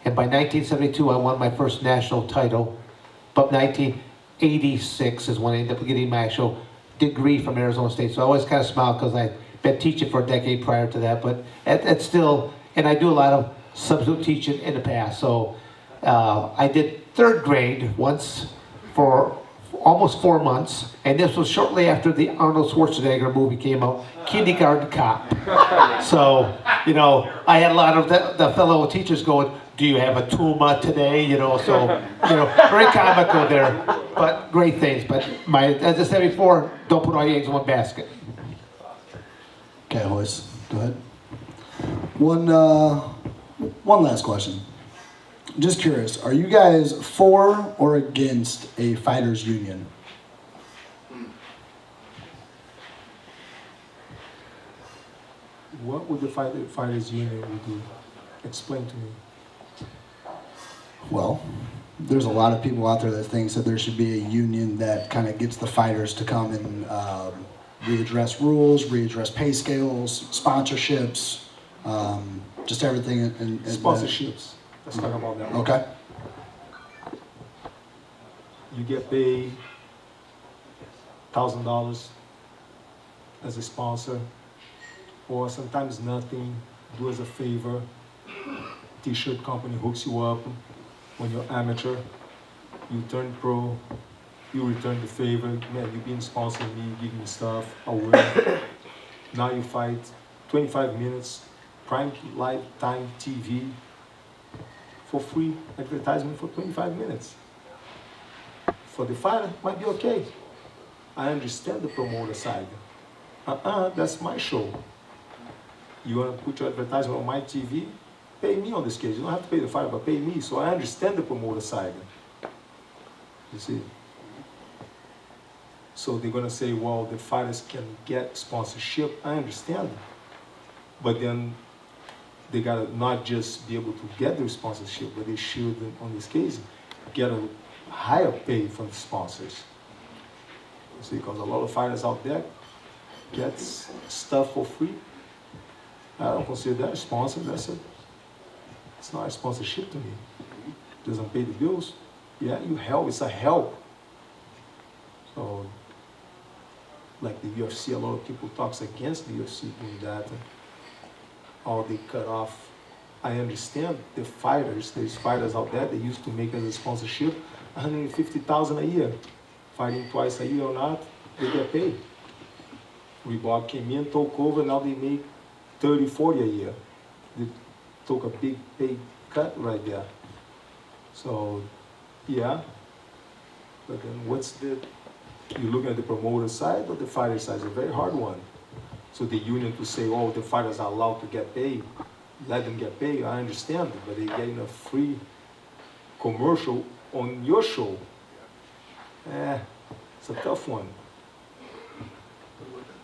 And by 1972, I won my first national title. But 1986 is when I ended up getting my actual degree from Arizona State. So I always kind of smile because I've been teaching for a decade prior to that. But it's still, and I do a lot of substitute teaching in the past. So I did third grade once for almost 4 months. And this was shortly after the Arnold Schwarzenegger movie came out, Kindergarten Cop. So, I had a lot of the fellow teachers going, do you have a tuma today? Very comical there, but great things. But as I said before, don't put all your eggs in one basket. Okay, Royce, go ahead. One last question. Just curious, are you guys for or against a fighters union? What would the fighters union do? Explain to me. Well, there's a lot of people out there that thinks that there should be a union that kind of gets the fighters to come and readdress rules, readdress pay scales, sponsorships, just everything. Sponsorships. Let's talk about that. Okay. You get paid $1,000 as a sponsor, or sometimes nothing. Do as a favor. T-shirt company hooks you up. When you're amateur, you turn pro, you return the favor. Man, you've been sponsoring me, giving me stuff, I win. Now you fight 25 minutes, prime lifetime TV, for free advertisement for 25 minutes. For the fighter, might be okay. I understand the promoter side. That's my show. You want to put your advertisement on my TV? Pay me on this case. You don't have to pay the fighter, but pay me. So I understand the promoter side. You see? So they're going to say, well, the fighters can get sponsorship. I understand. But then they got to not just be able to get their sponsorship, but they should, on this case, get a higher pay from the sponsors. You see, because a lot of fighters out there get stuff for free. I don't consider that a sponsor. It's not a sponsorship to me. It doesn't pay the bills. Yeah, you help. It's a help. So, like the UFC, a lot of people talks against the UFC doing that. Or they cut off. I understand the fighters. There's fighters out there that used to make as a sponsorship $150,000 a year. Fighting twice a year or not, they get paid. Reebok came in, took over, now they make 30, 40 a year. They took a big pay cut right there. So, yeah. But then you looking at the promoter side or the fighter side? It's a very hard one. So the union to say, oh, the fighters are allowed to get paid, let them get paid, I understand it, but they're getting a free commercial on your show. It's a tough one.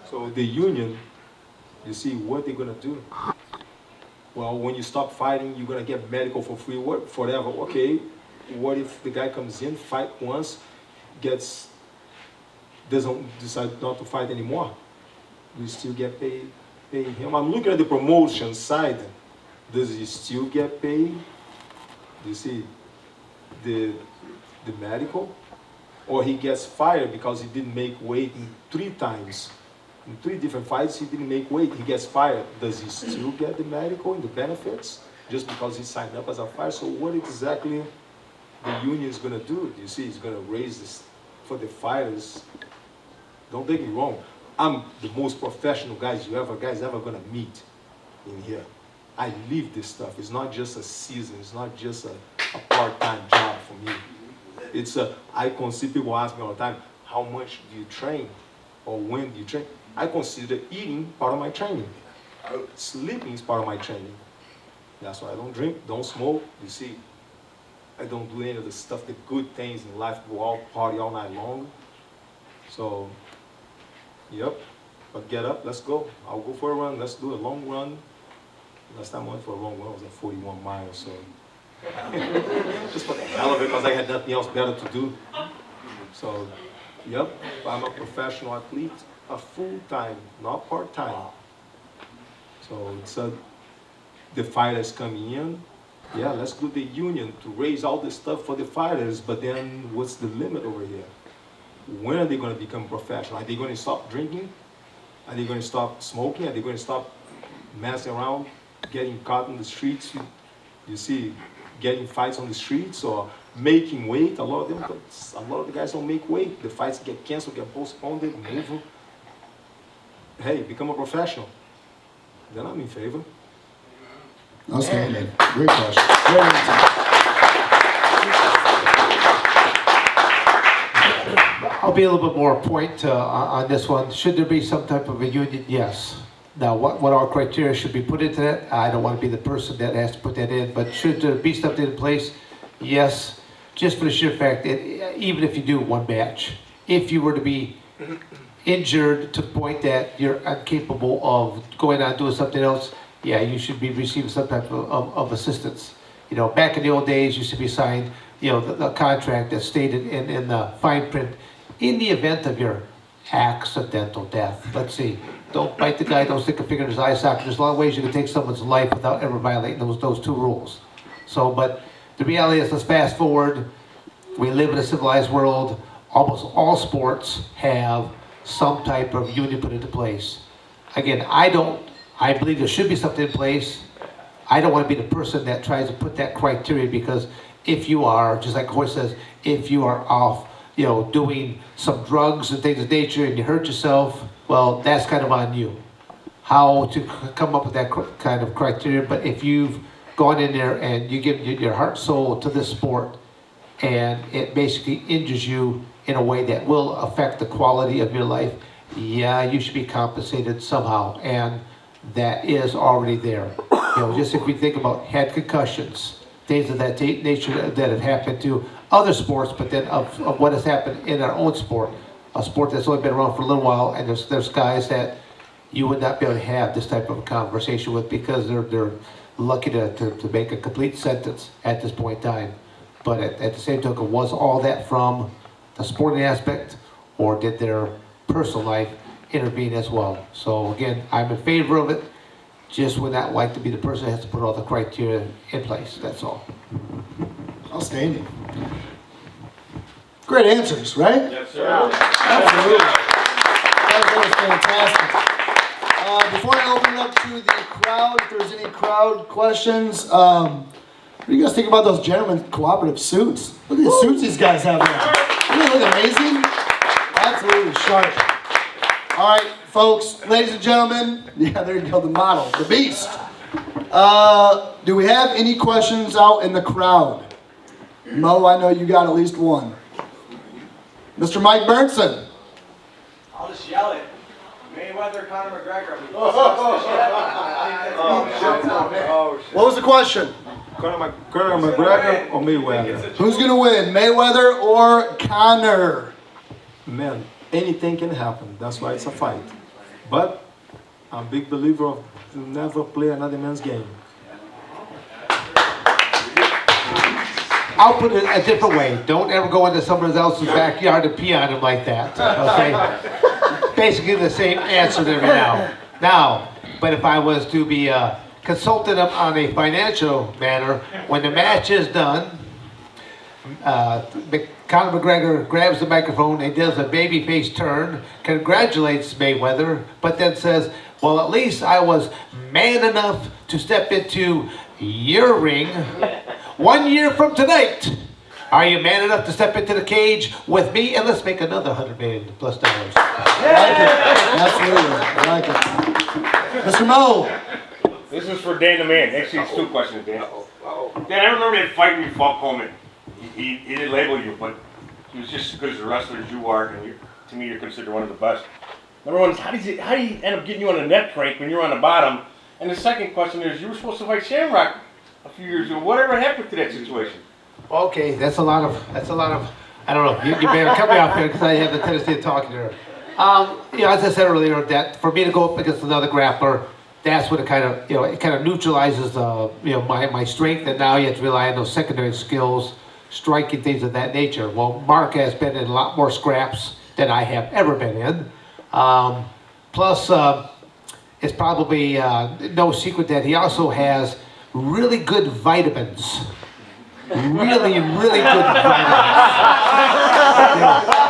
So the union, you see what they're gonna do. Well, when you stop fighting, you're gonna get medical for free, what, forever. Okay, what if the guy comes in, fight once, doesn't decide not to fight anymore? Do you still get paid him? I'm looking at the promotion side. Does he still get paid? Do you see the medical? Or he gets fired because he didn't make weight in 3 times. In 3 different fights, he didn't make weight. He gets fired. Does he still get the medical and the benefits just because he signed up as a fighter? So what exactly the union is going to do? Do you see? He's going to raise this for the fighters. Don't take me wrong. I'm the most professional guys ever going to meet. in here. I live this stuff. It's not just a season. It's not just a part-time job for me. I see people ask me all the time, how much do you train? Or when do you train? I consider eating part of my training. Sleeping is part of my training. That's why I don't drink, don't smoke. You see, I don't do any of the stuff, the good things in life, go out, party all night long. So, yep, but get up, let's go. I'll go for a run, let's do a long run. Last time I went for a long run, it was at 41 miles, so. Just for the hell of it, because I had nothing else better to do. So, yep, I'm a professional athlete, a full-time, not part-time. So it's the fighters coming in. Yeah, let's do the union to raise all this stuff for the fighters, but then what's the limit over here? When are they going to become professional? Are they going to stop drinking? Are they going to stop smoking? Are they going to stop messing around, getting caught in the streets? You see, getting fights on the streets or making weight. A lot of the guys don't make weight. The fights get canceled, get postponed, they move them. Hey, become a professional. Then I'm in favor. Outstanding. Great question. Great answer. I'll be a little bit more point on this one. Should there be some type of a union? Yes. Now, what our criteria should be put into that? I don't want to be the person that has to put that in, but should there be something in place? Yes. Just for the sheer fact that even if you do one match, if you were to be injured to the point that you're incapable of going on doing something else, yeah, you should be receiving some type of assistance. You know, back in the old days, you should be signed, you know, the contract that stated in the fine print, in the event of your accidental death. Let's see, don't bite the guy, don't stick a finger in his eye socket. There's a lot of ways you can take someone's life without ever violating those two rules. So, but the reality is, let's fast forward. We live in a civilized world. Almost all sports have some type of union put into place. Again, I believe there should be something in place. I don't want to be the person that tries to put that criteria, because if you are, just like Royce says, if you are off, you know, doing some drugs and things of nature and you hurt yourself, well, that's kind of on you. How to come up with that kind of criteria. But if you've gone in there and you give your heart and soul to this sport and it basically injures you in a way that will affect the quality of your life, yeah, you should be compensated somehow, and that is already there. You know, just if we think about head concussions, things of that nature that have happened to other sports, but then of what has happened in our own sport, a sport that's only been around for a little while, and there's guys that you would not be able to have this type of a conversation with because they're lucky to make a complete sentence at this point in time. But at the same token, was all that from the sporting aspect, or did their personal life intervene as well? So again, I'm in favor of it, just would not like to be the person that has to put all the criteria in place, that's all. Outstanding. Great answers, right? Yes, sir. Absolutely. That was fantastic. Before I open it up to the crowd, if there's any crowd questions, what do you guys think about those gentlemen cooperative suits? Look at the suits these guys have there. Doesn't they look amazing? Absolutely sharp. All right, folks, ladies and gentlemen, yeah, there you go, the model, the beast. Do we have any questions out in the crowd? Mo, I know you got at least one. Mr. Mike Burnson. I'll just yell it. Mayweather, Conor McGregor. What was the question? Conor McGregor or Mayweather? Who's going to win, Mayweather or Conor? Man, anything can happen. That's why it's a fight. But I'm a big believer of never play another man's game. I'll put it a different way. Don't ever go into someone else's backyard and pee on him like that, okay? Basically the same answer there now. But if I was to be consulting him on a financial matter, when the match is done, Conor McGregor grabs the microphone and does a babyface turn, congratulates Mayweather, but then says, well, at least I was man enough to step into your ring 1 year from tonight. Are you man enough to step into the cage with me? And let's make another $100 million plus. I like it. Absolutely. I like it. Mr. Mo, This is for Dan the man. Actually, it's 2 questions, Dan. Dan, I remember that fight when you fought Coleman. He didn't label you, but he was just as good as a wrestler as you are, and to me, you're considered one of the best. Number one is, how did he end up getting you on a net crank when you were on the bottom? And the second question is, you were supposed to fight Shamrock a few years ago. Whatever happened to that situation? Okay, that's a lot of, I don't know, you better cut me off here because I have the tendency of talking to her. As I said earlier, that for me to go up against another grappler, that's what it kind of neutralizes my strength, and now you have to rely on those secondary skills, striking, things of that nature. Well, Mark has been in a lot more scraps than I have ever been in. Plus, it's probably no secret that he also has really good vitamins. Really, really good vitamins.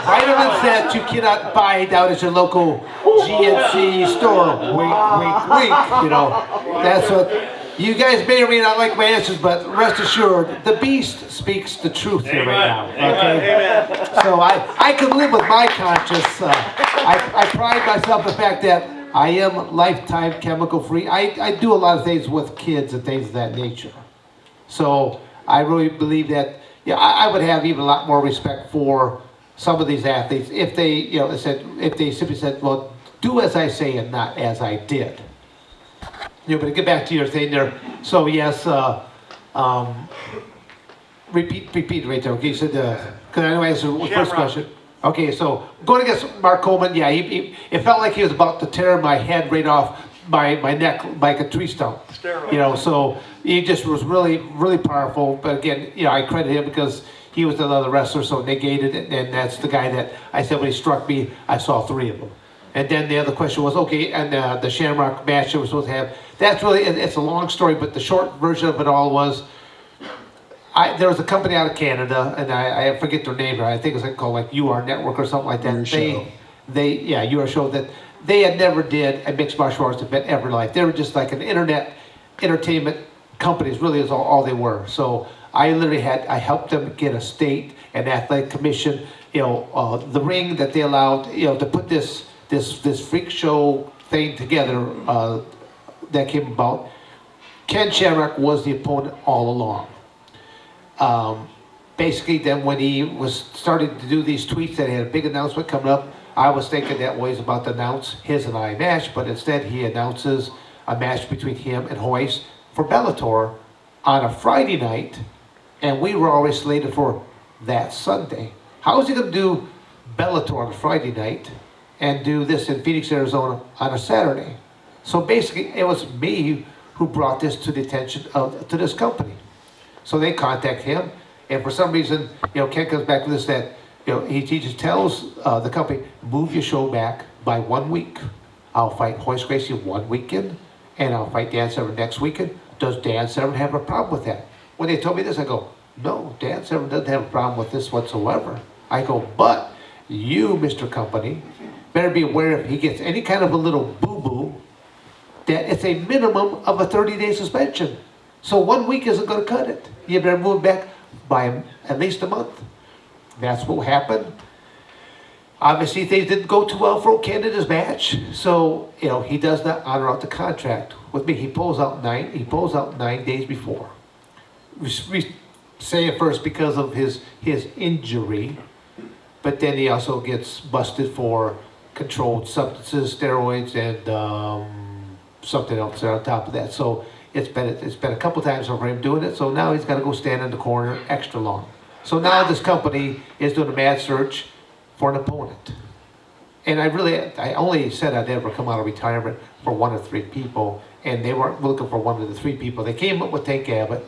Vitamins that you cannot buy down at your local GNC store. Wink, wink, wink. That's what. You guys may or may not like my answers, but rest assured, the beast speaks the truth here right now. Okay? So I can live with my conscience. I pride myself in the fact that I am lifetime chemical free. I do a lot of things with kids and things of that nature. So I really believe that I would have even a lot more respect for some of these athletes if they if they simply said, well, do as I say and not as I did. But to get back to your thing there, so yes, repeat right there. Okay, you said because I know I answered the first question. Okay, so going against Mark Coleman, yeah, it felt like he was about to tear my head right off my neck like a tree stump. So he just was really, really powerful. But again, I credit him because he was another wrestler, so negated it, and that's the guy that I said when he struck me, I saw 3 of them. And then the other question was, okay, and the Shamrock match that we're supposed to have, that's really, it's a long story, but the short version of it all was, there was a company out of Canada, and I forget their name, I think it's called like UR Network or something like that. UR Show, that they had never did a mixed martial arts event ever in life. They were just like an internet entertainment companies, really is all they were. So I literally I helped them get a state and athletic commission, the ring that they allowed, to put this freak show thing together that came about. Ken Shamrock was the opponent all along. Basically, then when he was starting to do these tweets that he had a big announcement coming up, I was thinking that was about to announce his and I match, but instead he announces a match between him and Royce for Bellator on a Friday night, and we were already slated for that Sunday. How is he going to do Bellator on a Friday night and do this in Phoenix, Arizona on a Saturday? So basically, it was me who brought this to the attention to this company. So they contact him, and for some reason, Ken comes back with this that, he just tells the company, move your show back by 1 week. I'll fight Royce Gracie 1 weekend, and I'll fight Dan Severn next weekend. Does Dan Severn have a problem with that? When they told me this, I go, no, Dan Severn doesn't have a problem with this whatsoever. I go, but you, Mr. Company, better be aware if he gets any kind of a little boo-boo, that it's a minimum of a 30-day suspension. So 1 week isn't going to cut it. You better move back by at least a month. That's what happened. Obviously, things didn't go too well for Canada's match. So, he does not honor out the contract with me. He pulls out 9 days before. We say it first because of his injury, but then he also gets busted for controlled substances, steroids, and something else there on top of that. So it's been a couple times over him doing it. So now he's got to go stand in the corner extra long. So now this company is doing a mad search for an opponent. And I only said I'd ever come out of retirement for 1 or 3 people, and they weren't looking for 1 of the 3 people. They came up with Tank Abbott,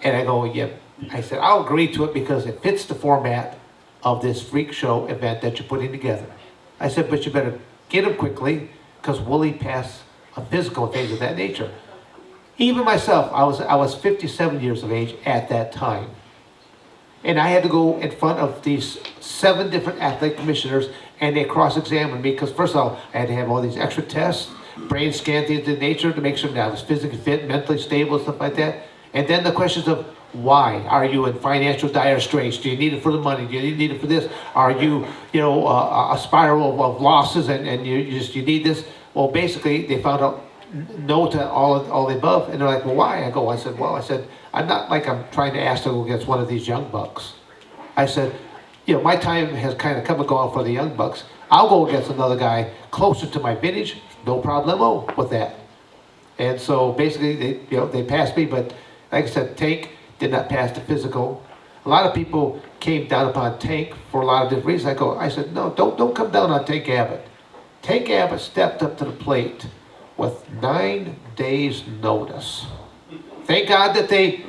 and I go, yeah. I said, I'll agree to it because it fits the format of this freak show event that you're putting together. I said, but you better get him quickly because will he pass a physical and things of that nature? Even myself, I was 57 years of age at that time. And I had to go in front of these 7 different athletic commissioners, and they cross-examined me because first of all, I had to have all these extra tests, brain scan things of nature to make sure that I was physically fit, mentally stable, stuff like that. And then the questions of why? Are you in financial dire straits? Do you need it for the money? Do you need it for this? Are you, a spiral of losses and you need this? Well, basically, they found out no to all the above. And they're like, well, why? I said, I'm not like I'm trying to ask to go against one of these young bucks. I said, you know, my time has kind of come and gone for the young bucks. I'll go against another guy closer to my vintage, no problemo with that. And so basically, they passed me, but like I said, Tank did not pass the physical. A lot of people came down upon Tank for a lot of different reasons. I said, no, don't come down on Tank Abbott. Tank Abbott stepped up to the plate with 9 days notice. Thank God that they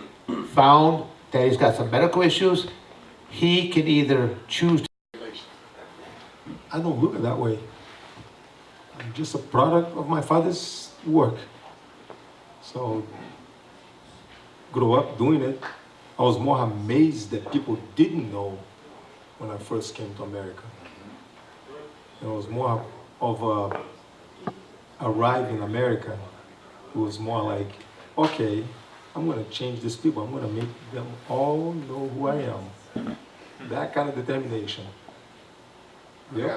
found that he's got some medical issues. He can either choose to. I don't look at it that way. I'm just a product of my father's work. So, grow up doing it. I was more amazed that people didn't know when I first came to America. It was more of a arrive in America. It was more like, okay, I'm gonna change these people. I'm gonna make them all know who I am. That kind of determination. Yeah.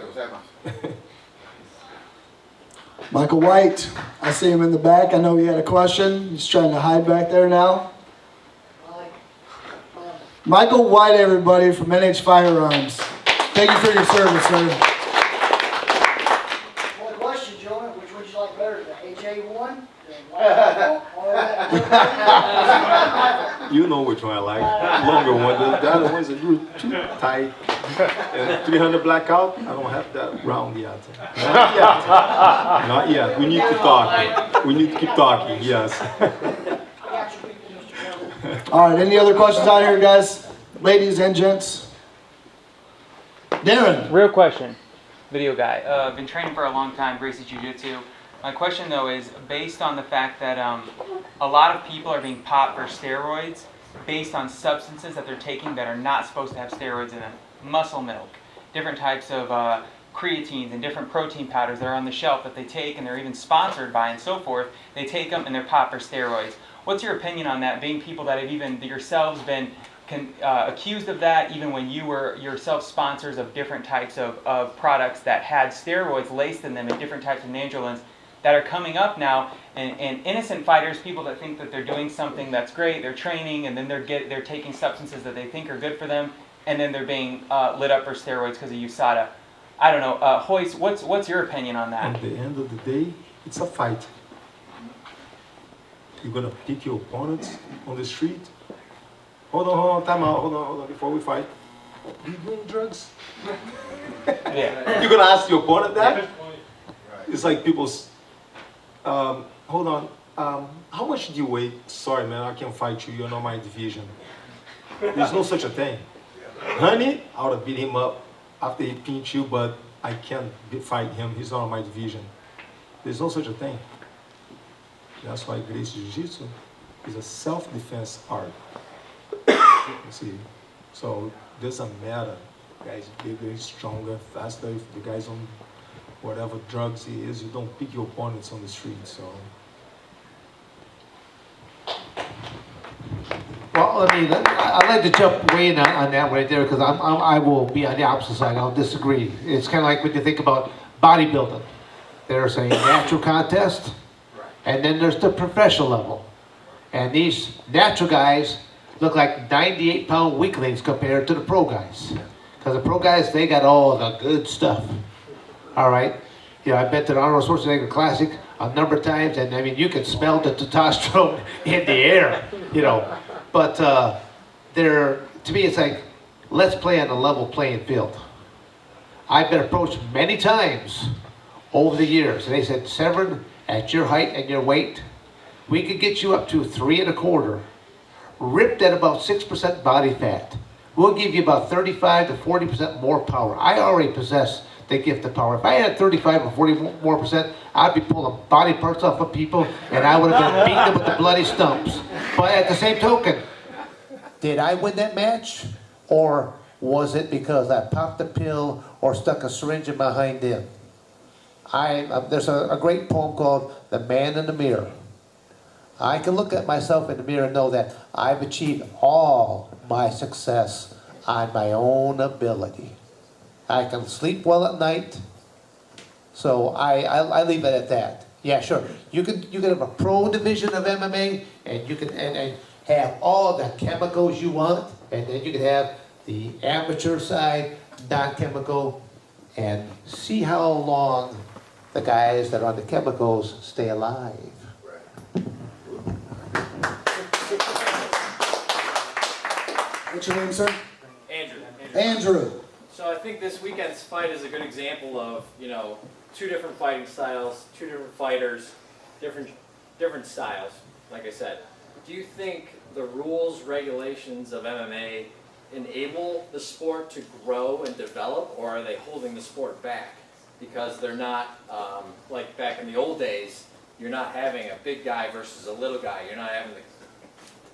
Michael White, I see him in the back. I know he had a question. He's trying to hide back there now. Michael White, everybody, from NH Firearms. Thank you for your service, sir. One question, gentlemen. Which would you like better, the HA1, the rifle, or that? You know which one I like. Longer one. The other one's a little too tight. And 300 blackout, I don't have that round yet. Not yet. Not yet. We need to talk. We need to keep talking, yes. All right, any other questions out here, guys? Ladies and gents? Darren. Real question, video guy. Been training for a long time, Gracie Jiu-Jitsu. My question though is based on the fact that a lot of people are being popped for steroids based on substances that they're taking that are not supposed to have steroids in them. Muscle milk, different types of creatines and different protein powders that are on the shelf that they take and they're even sponsored by and so forth. They take them and they're popped for steroids. What's your opinion on that, being people that have even yourselves been accused of that, even when you were yourself sponsors of different types of products that had steroids laced in them and different types of nandrolins that are coming up now, and innocent fighters, people that think that they're doing something that's great, they're training, and then they're taking substances that they think are good for them, and then they're being lit up for steroids because of USADA. I don't know, Royce, what's your opinion on that? At the end of the day, it's a fight. You're gonna pick your opponents on the street. Hold on, time out, hold on, before we fight. Are you doing drugs? Yeah. You're gonna ask your opponent that? It's like people's, hold on, how much do you weigh? Sorry man, I can't fight you, you're not my division. There's no such a thing. Honey, I would have beat him up after he pinched you, but I can't fight him, he's not on my division. There's no such a thing. That's why Gracie Jiu-Jitsu is a self-defense art. You see, so it doesn't matter. The guy's bigger, stronger, faster. If the guy's on whatever drugs he is, you don't pick your opponents on the street. So. Well, I mean, I'd like to jump way in on that right there because I will be on the opposite side. I'll disagree. It's kind of like when you think about bodybuilding. There's a natural contest, and then there's the professional level. And these natural guys look like 98-pound weaklings compared to the pro guys. Because the pro guys, they got all the good stuff. All right? You know, I've been to the Arnold Schwarzenegger Classic a number of times, and I mean, you can smell the testosterone in the air, you know. But to me, it's like, let's play on a level playing field. I've been approached many times over the years, and they said, Severn, at your height and your weight, we could get you up to 3 1/4, ripped at about 6% body fat. We'll give you about 35 to 40% more power. I already possess the gift of power. If I had 35 or 40 more percent, I'd be pulling body parts off of people, and I would have been beating them with the bloody stumps. But at the same token, did I win that match? Or was it because I popped a pill or stuck a syringe in my hind end? There's a great poem called The Man in the Mirror. I can look at myself in the mirror and know that I've achieved all my success on my own ability. I can sleep well at night, so I leave it at that. Yeah, sure. You can have a pro division of MMA, and you can and have all the chemicals you want, and then you can have the amateur side, non-chemical, and see how long the guys that are on the chemicals stay alive. What's your name, sir? Andrew. Andrew. So I think this weekend's fight is a good example of, two different fighting styles, two different fighters, different styles, like I said. Do you think the rules, regulations of MMA enable the sport to grow and develop, or are they holding the sport back? Because they're not, like back in the old days, you're not having a big guy versus a little guy. You're not having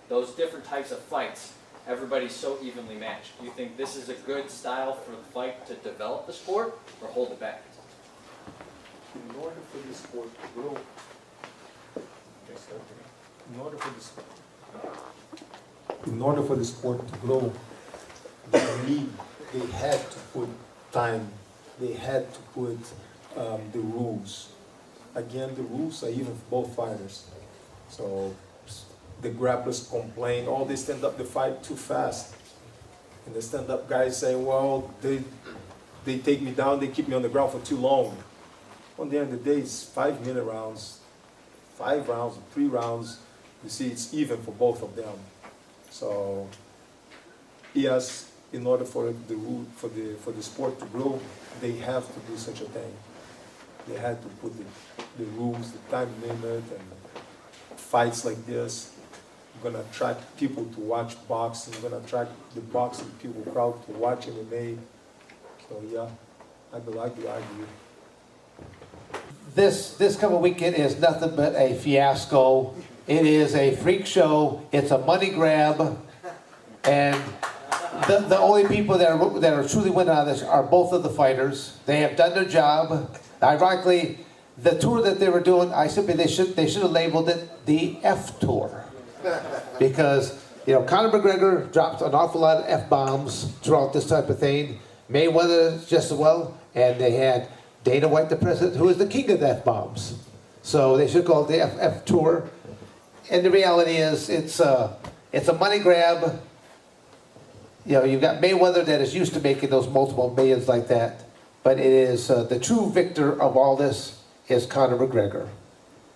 those different types of fights. Everybody's so evenly matched. Do you think this is a good style for the fight to develop the sport, or hold it back? In order for the sport to grow, in order for the sport to grow, they had to put time, they had to put the rules. Again, the rules are even for both fighters. So the grapplers complain, oh, they stand up the fight too fast. And the stand-up guys say, well, they take me down, they keep me on the ground for too long. On the end of the day, it's 5-minute rounds, 5 rounds, 3 rounds. You see, it's even for both of them. So, yes, in order for the sport to grow, they have to do such a thing. They had to put the rules, the time limit, and fights like this. We're gonna attract people to watch boxing. We're gonna attract the boxing people crowd to watch MMA. So yeah, I agree. This coming weekend is nothing but a fiasco. It is a freak show. It's a money grab, and the only people that are truly winning on this are both of the fighters. They have done their job. Ironically, the tour that they were doing, they should have labeled it the F Tour, because Conor McGregor dropped an awful lot of F-bombs throughout this type of thing. Mayweather just as well, and they had Dana White, the president, who is the king of the F-bombs. So they should call it the F Tour. And the reality is, it's a money grab. You've got Mayweather that is used to making those multiple millions like that. But it is the true victor of all this is Conor McGregor.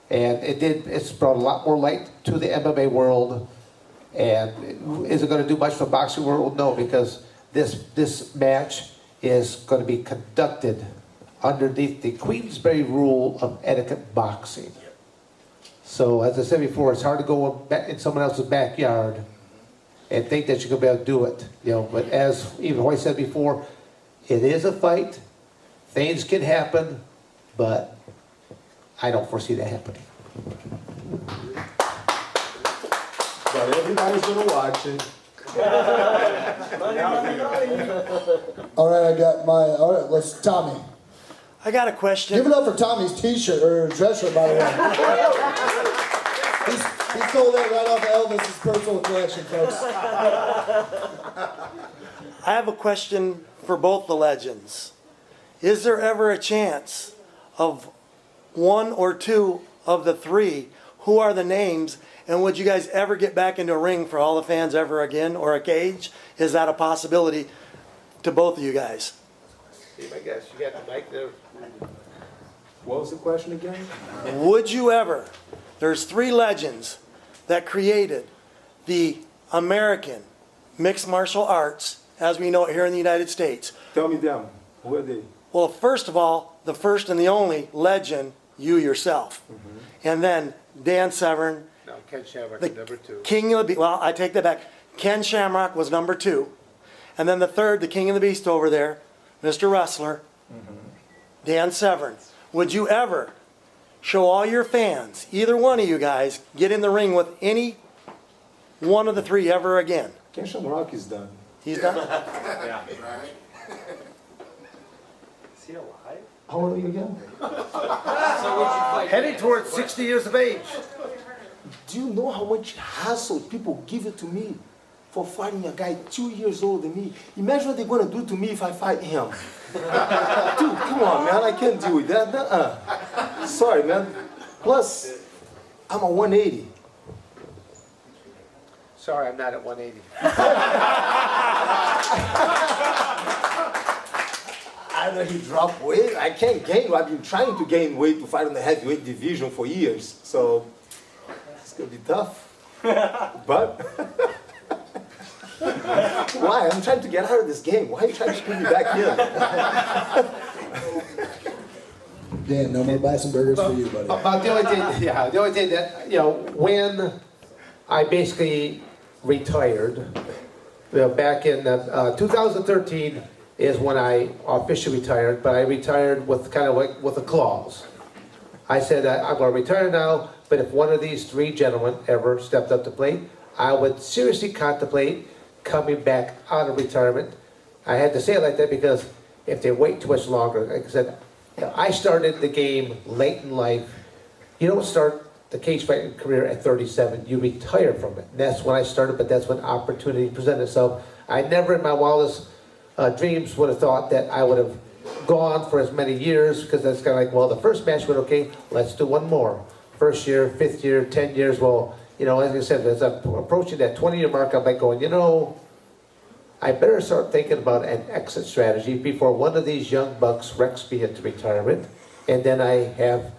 And it's brought a lot more light to the MMA world. And is it going to do much for the boxing world? No, because this match is going to be conducted underneath the Queensberry rule of etiquette boxing. So, as I said before, it's hard to go in someone else's backyard and think that you're going to be able to do it. But as even Royce said before, it is a fight. Things can happen, but I don't foresee that happening. But everybody's gonna watch it. All right, all right, let's, Tommy. I got a question. Give it up for Tommy's t-shirt, or dress shirt, by the way. He stole that right off of Elvis's personal collection, folks. I have a question for both the legends. Is there ever a chance of one or two of the three? Who are the names? And would you guys ever get back into a ring for all the fans ever again, or a cage? Is that a possibility to both of you guys? Steve, I guess you got the mic there. What was the question again? Would you ever? There's 3 legends that created the American mixed martial arts as we know it here in the United States. Tell me them. Who are they? Well, first of all, the first and the only legend, you yourself. Mm-hmm. And then Dan Severn. No, Ken Shamrock, number 2. King of the Beast. Well, I take that back. Ken Shamrock was number 2. And then the third, the King of the Beast over there, Mr. Wrestler, Dan Severn. Would you ever show all your fans, either one of you guys, get in the ring with any one of the 3 ever again? Ken Shamrock is done. He's done? Yeah. Is he alive? How old are you again? So would you fight? Heading towards 60 years of age. Do you know how much hassle people give it to me for fighting a guy 2 years older than me? Imagine what they're going to do to me if I fight him. Dude, come on, man. I can't deal with that. Sorry, man. Plus, I'm a 180. Sorry, I'm not at 180. I know he dropped weight. I can't gain. I've been trying to gain weight to fight in the heavyweight division for years. So it's gonna be tough. But why? I'm trying to get out of this game. Why are you trying to put me back here? Dan, no more bison burgers for you, buddy. About the only thing that, when I basically retired, back in 2013 is when I officially retired, but I retired with kind of like with a clause. I said, I'm going to retire now, but if one of these three gentlemen ever stepped up to plate, I would seriously contemplate coming back out of retirement. I had to say it like that because if they wait too much longer, like I said, I started the game late in life. You don't start the cage fighting career at 37. You retire from it. And that's when I started, but that's when opportunity presented itself. I never in my wildest dreams would have thought that I would have gone for as many years, because that's kind of like, well, the first match went okay, let's do one more. First year, fifth year, 10 years, well, as I said, as I'm approaching that 20-year mark, I'm like going, I better start thinking about an exit strategy before one of these young bucks wrecks me into retirement, and then I have,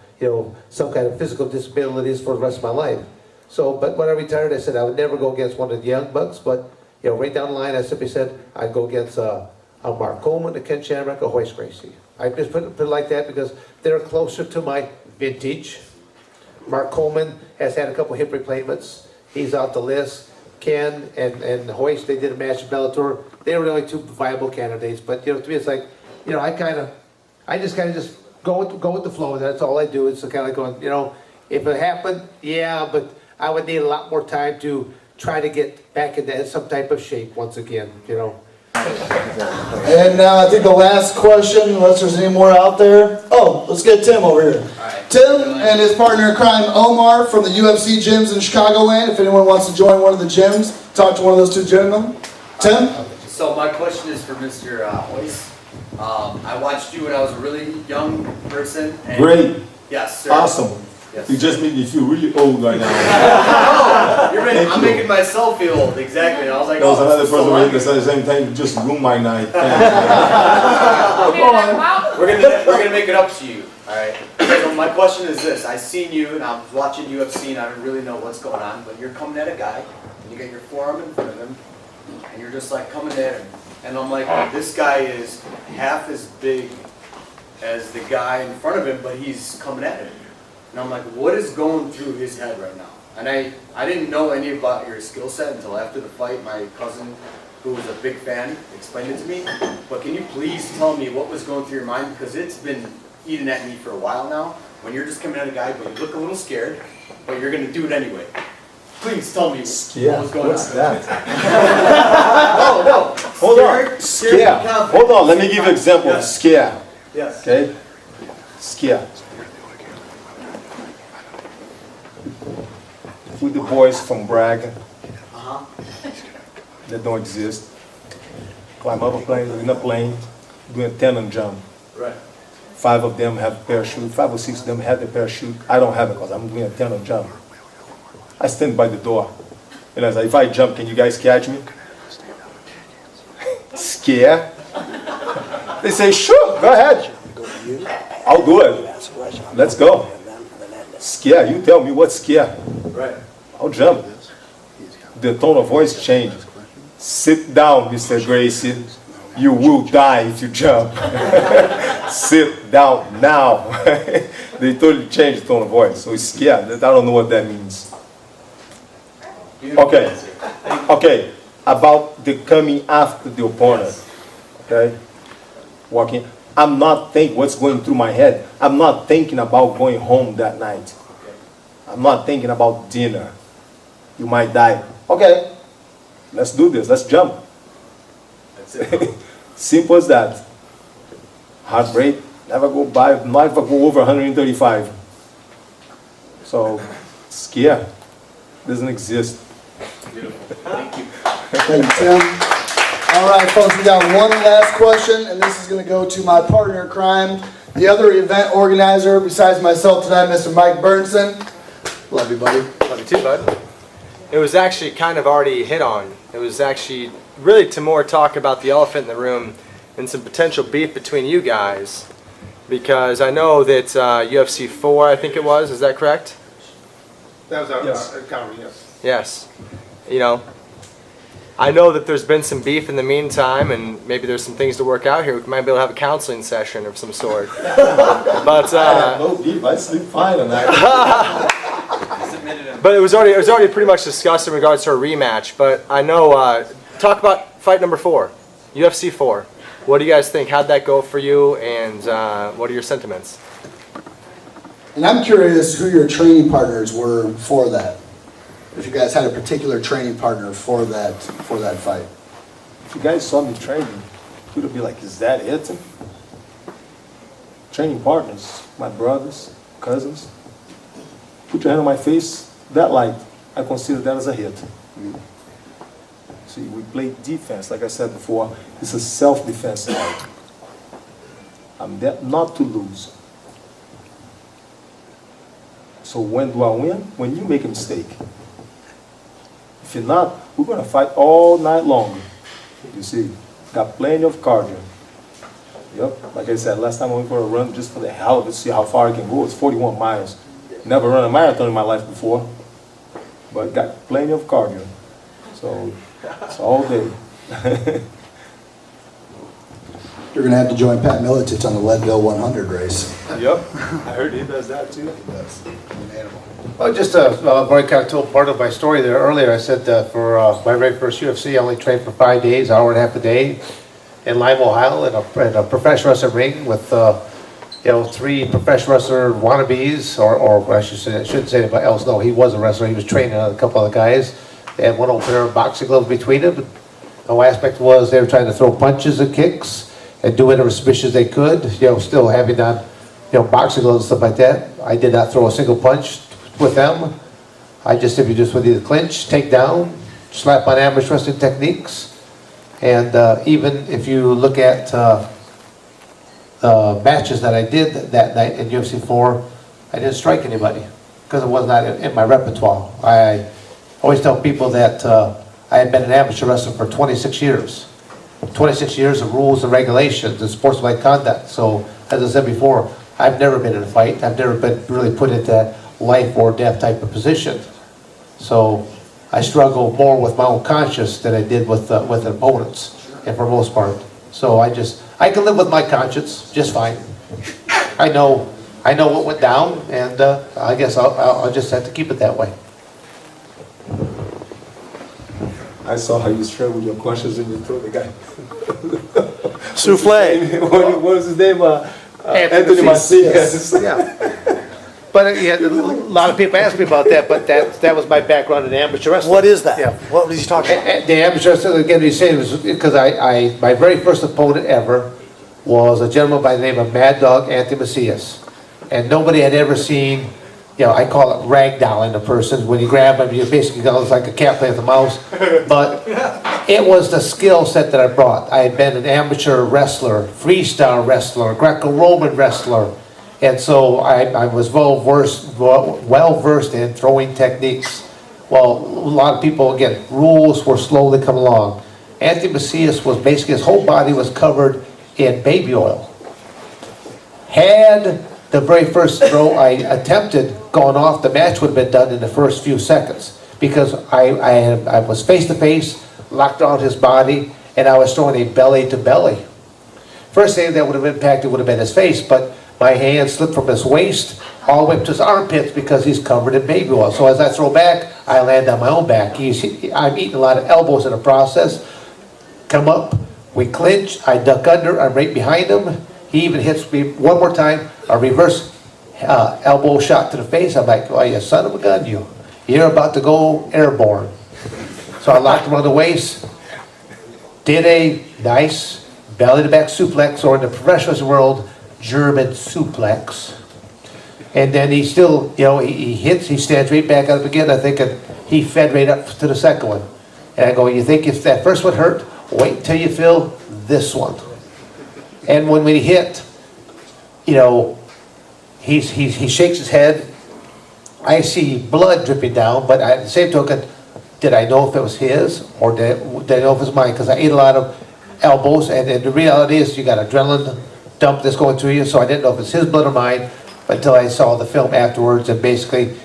some kind of physical disabilities for the rest of my life. So, but when I retired, I said I would never go against one of the young bucks, but, right down the line, I simply said I'd go against a Mark Coleman, a Ken Shamrock, a Royce Gracie. I just put it like that because they're closer to my vintage. Mark Coleman has had a couple hip replacements. He's out the list. Ken and Royce, they did a match in Bellator. They were the only two viable candidates. But to me, it's like, I just go with the flow. That's all I do. It's kind of going, if it happened, yeah, but I would need a lot more time to try to get back into some type of shape once again. And now I think the last question, unless there's any more out there. Oh, let's get Tim over here. Tim and his partner in crime, Omar, from the UFC gyms in Chicagoland. If anyone wants to join one of the gyms, talk to one of those two gentlemen. Tim? So my question is for Mr. Royce. I watched you when I was a really young person. And Great. Yes, sir. Awesome. Yes. You just made me feel really old right now. I'm making myself feel old, exactly. And I was like, There was another person so waiting at the same time, just ruined my night. We're gonna make it up to you. All right. So my question is this: I seen you, and I was watching UFC, and I don't really know what's going on, but you're coming at a guy, and you got your forearm in front of him, and you're just like coming at him, and I'm like, this guy is half as big as the guy in front of him, but he's coming at him. And I'm like, what is going through his head right now? And I didn't know any about your skill set until after the fight. My cousin, who was a big fan, explained it to me. But can you please tell me what was going through your mind? Because it's been eating at me for a while now. When you're just coming at a guy, but you look a little scared, but you're going to do it anyway. Please tell me what was going What's on. that? No. Hold on. Scare. Hold on. Let me give you an example. Yes. Scare. Yes. Okay? Scare. With the boys from Bragg that don't exist. Climb up a plane, in a plane, doing a tandem jump. Right. 5 of them have parachute, 5 or 6 of them have the parachute. I don't have it because I'm doing a tandem jump. I stand by the door. And I say, if I jump, can you guys catch me? Scare? They say, sure, go ahead. I'll do it. Let's go. Scare, you tell me what's scare. Right. I'll jump. The tone of voice changed. Sit down, Mr. Gracie. You will die if you jump. Sit down now. They totally changed the tone of voice. So it's scared. I don't know what that means. Okay. Okay. About the coming after the opponent. Okay. Walking. I'm not thinking what's going through my head. I'm not thinking about going home that night. I'm not thinking about dinner. You might die. Okay. Let's do this. Let's jump. That's it. Simple as that. Heart rate, never go over 135. So, scare doesn't exist. Beautiful. Thank you. Thank you, Tim. All right, folks, we got one last question, and this is going to go to my partner in crime, The other event organizer besides myself tonight, Mr. Mike Burnson. Love you, buddy. Love you too, bud. It was actually kind of already hit on. It was actually really to more talk about the elephant in the room and some potential beef between you guys. Because I know that UFC 4, I think it was, is that correct? That was Yes. encounter, yes. Yes. You know, I know that there's been some beef in the meantime, and maybe there's some things to work out here. We might be able to have a counseling session of some sort. But No beef, I sleep fine at night. but it was already pretty much discussed in regards to a rematch. But I know, talk about fight number 4, UFC 4. What do you guys think? How'd that go for you, and what are your sentiments? And I'm curious who your training partners were for that. If you guys had a particular training partner for that fight. If you guys saw me training, you would be like, is that it? Training partners, my brothers, cousins. Put your hand on my face, that light, I consider that as a hit. See, we play defense, like I said before, it's a self-defense fight. I'm there not to lose. So when do I win? When you make a mistake. If you're not, we're going to fight all night long. You see, got plenty of cardio. Yep, like I said, last time I went for a run just for the hell of it, see how far I can go. It's 41 miles. Never run a marathon in my life before, but got plenty of cardio. So it's all day. You're going to have to join Pat Miletich on the Leadville 100 race. Yep, I heard he does that too. He does. Well, just Roy kind of told part of my story there earlier. I said for my very first UFC, I only trained for 5 days, hour and a half a day, in Lime, Ohio, in a professional wrestling ring with 3 professional wrestler wannabes, or I shouldn't say anybody else. No, he was a wrestler. He was training a couple of guys. They had one old pair of boxing gloves between them. The whole aspect was they were trying to throw punches and kicks and do whatever submission as they could. Still having on boxing gloves and stuff like that. I did not throw a single punch with them. I just simply just would either clinch, take down, slap on amateur wrestling techniques. And even if you look at matches that I did that night in UFC 4, I didn't strike anybody because it was not in my repertoire. I always tell people that I had been an amateur wrestler for 26 years. 26 years of rules and regulations and sportsmanlike conduct. So, as I said before, I've never been in a fight. I've never been really put into life or death type of position. So, I struggle more with my own conscience than I did with opponents, and for the most part. So I can live with my conscience just fine. I know what went down, and I guess I'll just have to keep it that way. I saw how you struggled with your conscience and you told the guy. Souffle. What was his name? Anthony Macias. Yeah. But a lot of people ask me about that, but that was my background in amateur wrestling. What is that? Yeah. What was he talking about? The amateur wrestling, again, he's saying was because my very first opponent ever was a gentleman by the name of Mad Dog Anthony Macias. And nobody had ever seen, I call it ragdolling a person. When you grab him, you basically go, it's like a cat playing with a mouse. But it was the skill set that I brought. I had been an amateur wrestler, freestyle wrestler, Greco-Roman wrestler. And so I was well versed in throwing techniques. Well, a lot of people, again, rules were slowly coming along. Anthony Macias was basically, his whole body was covered in baby oil. Had the very first throw I attempted gone off, the match would have been done in the first few seconds. Because I was face to face, locked on his body, and I was throwing a belly to belly. First thing that would have impacted would have been his face, but my hand slipped from his waist all the way up to his armpits because he's covered in baby oil. So as I throw back, I land on my own back. I'm eating a lot of elbows in the process. Come up, we clinch, I duck under, I'm right behind him. He even hits me one more time, a reverse elbow shot to the face. I'm like, oh, you son of a gun, you. You're about to go airborne. So I locked him on the waist, did a nice belly to back suplex, or in the professional world, German suplex. And then he still, he hits, he stands right back up again. I think he fed right up to the second one. And I go, you think if that first one hurt, wait until you feel this one. And when we hit, you know, he shakes his head. I see blood dripping down, but at the same token, did I know if it was his or did I know if it was mine? Because I ate a lot of elbows, and the reality is you got adrenaline dump that's going through you, so I didn't know if it's his blood or mine until I saw the film afterwards. And basically,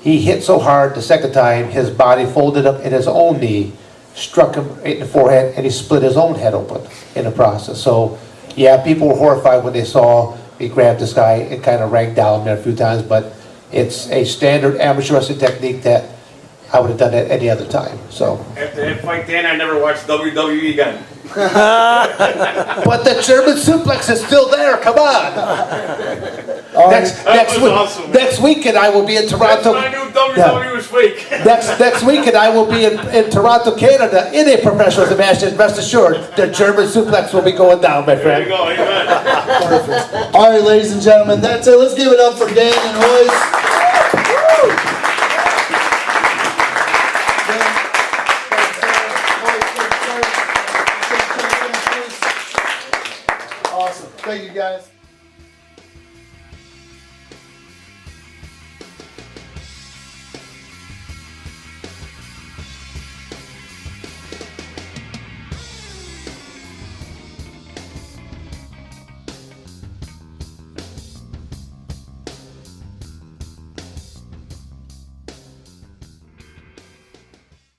he hit so hard the second time, his body folded up in his own knee, struck him right in the forehead, and he split his own head open in the process. So, yeah, people were horrified when they saw me grab this guy and kind of ragdoll him there a few times, but it's a standard amateur wrestling technique that I would have done it any other time. So After that fight, Dan, I never watched WWE again. but the German suplex is still there. Come on. Next weekend I will be in Toronto. That's when I knew WWE was fake. Next weekend I will be in Toronto, Canada, in a professional match. And rest assured, the German suplex will be going down, my There you friend. go, amen. Perfect. All right, ladies and gentlemen, that's it. Let's give it up for Dan and Royce. Awesome. Thank you, guys.